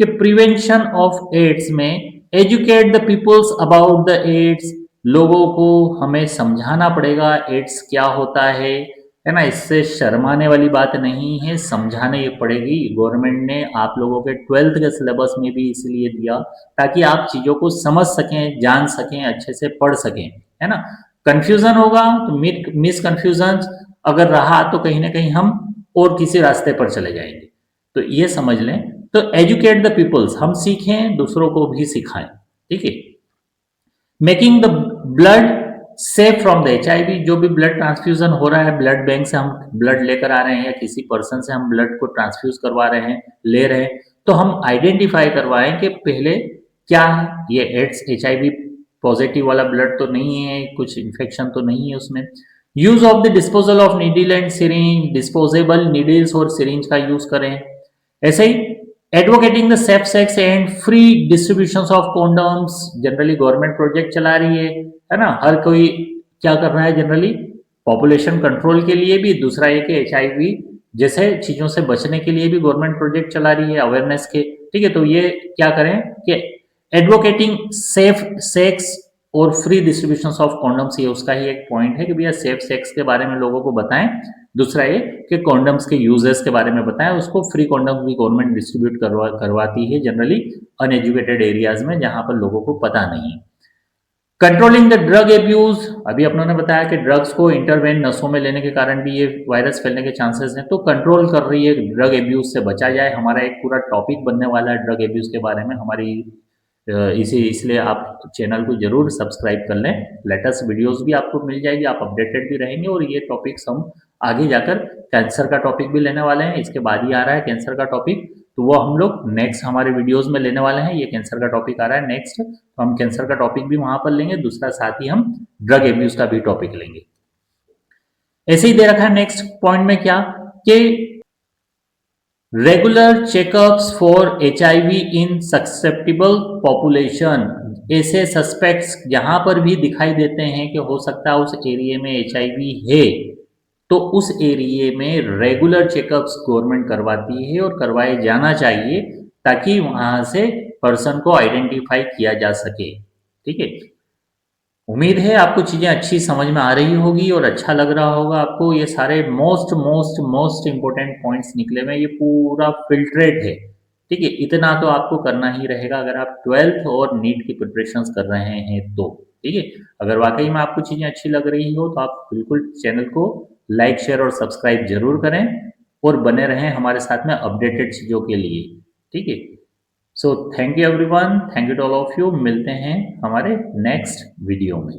कि प्रिवेंशन ऑफ एड्स में educate the peoples about the AIDS, लोगों को हमें समझाना पड़ेगा एड्स क्या होता है ना। इससे शर्माने वाली बात नहीं है, समझाने ये पड़ेगी। गवर्नमेंट ने आप लोगों के 12th के सिलेबस में भी इसलिए दिया ताकि आप चीजों को समझ सकें, जान सकें, अच्छे से पढ़ सकें, है ना। कंफ्यूजन होगा तो मिस कंफ्यूजन अगर रहा तो कहीं ना कहीं हम और किसी रास्ते पर चले जाएंगे। तो ये समझ लें, तो एजुकेट द पीपल्स, हम सीखें दूसरों को भी सिखाएं, ठीक है। Making the blood safe from the H I V, जो भी ब्लड ट्रांसफ्यूजन हो रहा है, ब्लड बैंक से हम ब्लड लेकर आ रहे हैं या किसी पर्सन से हम ब्लड को ट्रांसफ्यूज करवा रहे हैं, ले रहे हैं, तो हम आइडेंटिफाई करवाएं कि पहले क्या है, ये AIDS H I V positive वाला ब्लड तो नहीं है, कुछ इन्फेक्शन तो नहीं है उसमें। Use of the disposal of needle and syringe, disposable needles और सिरिंज का यूज करें। ऐसे ही advocating the safe sex and free distribution of condoms, generally government project चला रही है ना। हर कोई क्या कर रहा है जनरली, पॉपुलेशन कंट्रोल के लिए भी, दूसरा ये कि एचआईवी जैसे चीजों से बचने के लिए भी गवर्नमेंट प्रोजेक्ट चला रही है अवेयरनेस के, ठीक है। तो ये क्या करें कि एडवोकेटिंग सेफ सेक्स और फ्री डिस्ट्रीब्यूशन ऑफ कॉन्डम्स, ये उसका ही एक पॉइंट है कि भैया सेफ सेक्स के बारे में लोगों को बताएं। दूसरा ये कि कॉन्डम्स के यूजेस के बारे में बताएं, उसको फ्री कॉन्डम्स भी गवर्नमेंट डिस्ट्रीब्यूट करवाती है जनरली अनएजुकेटेड एरियाज में जहां पर लोगों को पता नहीं है। कंट्रोलिंग द ड्रग एब्यूज, अभी अपनों ने बताया कि ड्रग्स को इंटरवेन नसों में लेने के कारण भी ये वायरस फैलने के चांसेस हैं, तो कंट्रोल कर रही है, ड्रग एब्यूज से बचा जाए। हमारा एक पूरा टॉपिक बनने वाला है ड्रग एब्यूज के बारे में हमारी, इसलिए आप चैनल को जरूर सब्सक्राइब कर लें, लेटेस्ट वीडियोस भी आपको मिल जाएगी, आप अपडेटेड भी रहेंगे। और ये टॉपिक्स हम आगे जाकर कैंसर का टॉपिक भी लेने वाले हैं, इसके बाद ही आ रहा है कैंसर का टॉपिक। तो वो हम लोग नेक्स्ट हमारे वीडियोस में लेने वाले हैं। ये कैंसर का टॉपिक आ रहा है नेक्स्ट, तो हम कैंसर का टॉपिक भी वहां पर लेंगे, दूसरा साथ ही हम ड्रग एब्यूज का भी टॉपिक लेंगे। ऐसे ही दे रखा है नेक्स्ट पॉइंट में क्या कि regular checkups for HIV in susceptible population. ऐसे सस्पेक्ट्स जहां पर भी दिखाई देते हैं कि हो सकता है उस एरिया में एचआईवी है, तो उस एरिया में रेगुलर चेकअप्स गवर्नमेंट करवाती है और करवाए जाना चाहिए, ताकि वहां से पर्सन को आइडेंटिफाई किया जा सके। ठीक है, उम्मीद है आपको चीज़ें अच्छी समझ में आ रही होगी और अच्छा लग रहा होगा आपको। ये सारे most most most important points निकले में, ये पूरा फिल्ट्रेट है। ठीक है, इतना तो आपको करना ही रहेगा अगर आप 12th और नीट की प्रिपरेशंस कर रहे हैं तो। ठीक है, अगर वाकई में आपको चीज़ें अच्छी लग रही हो तो आप बिल्कुल चैनल को लाइक शेयर और सब्सक्राइब जरूर करें और बने रहें हमारे साथ में अपडेटेड चीज़ों के लिए। ठीक है, so thank you everyone, thank you to all of you. मिलते हैं हमारे नेक्स्ट वीडियो में।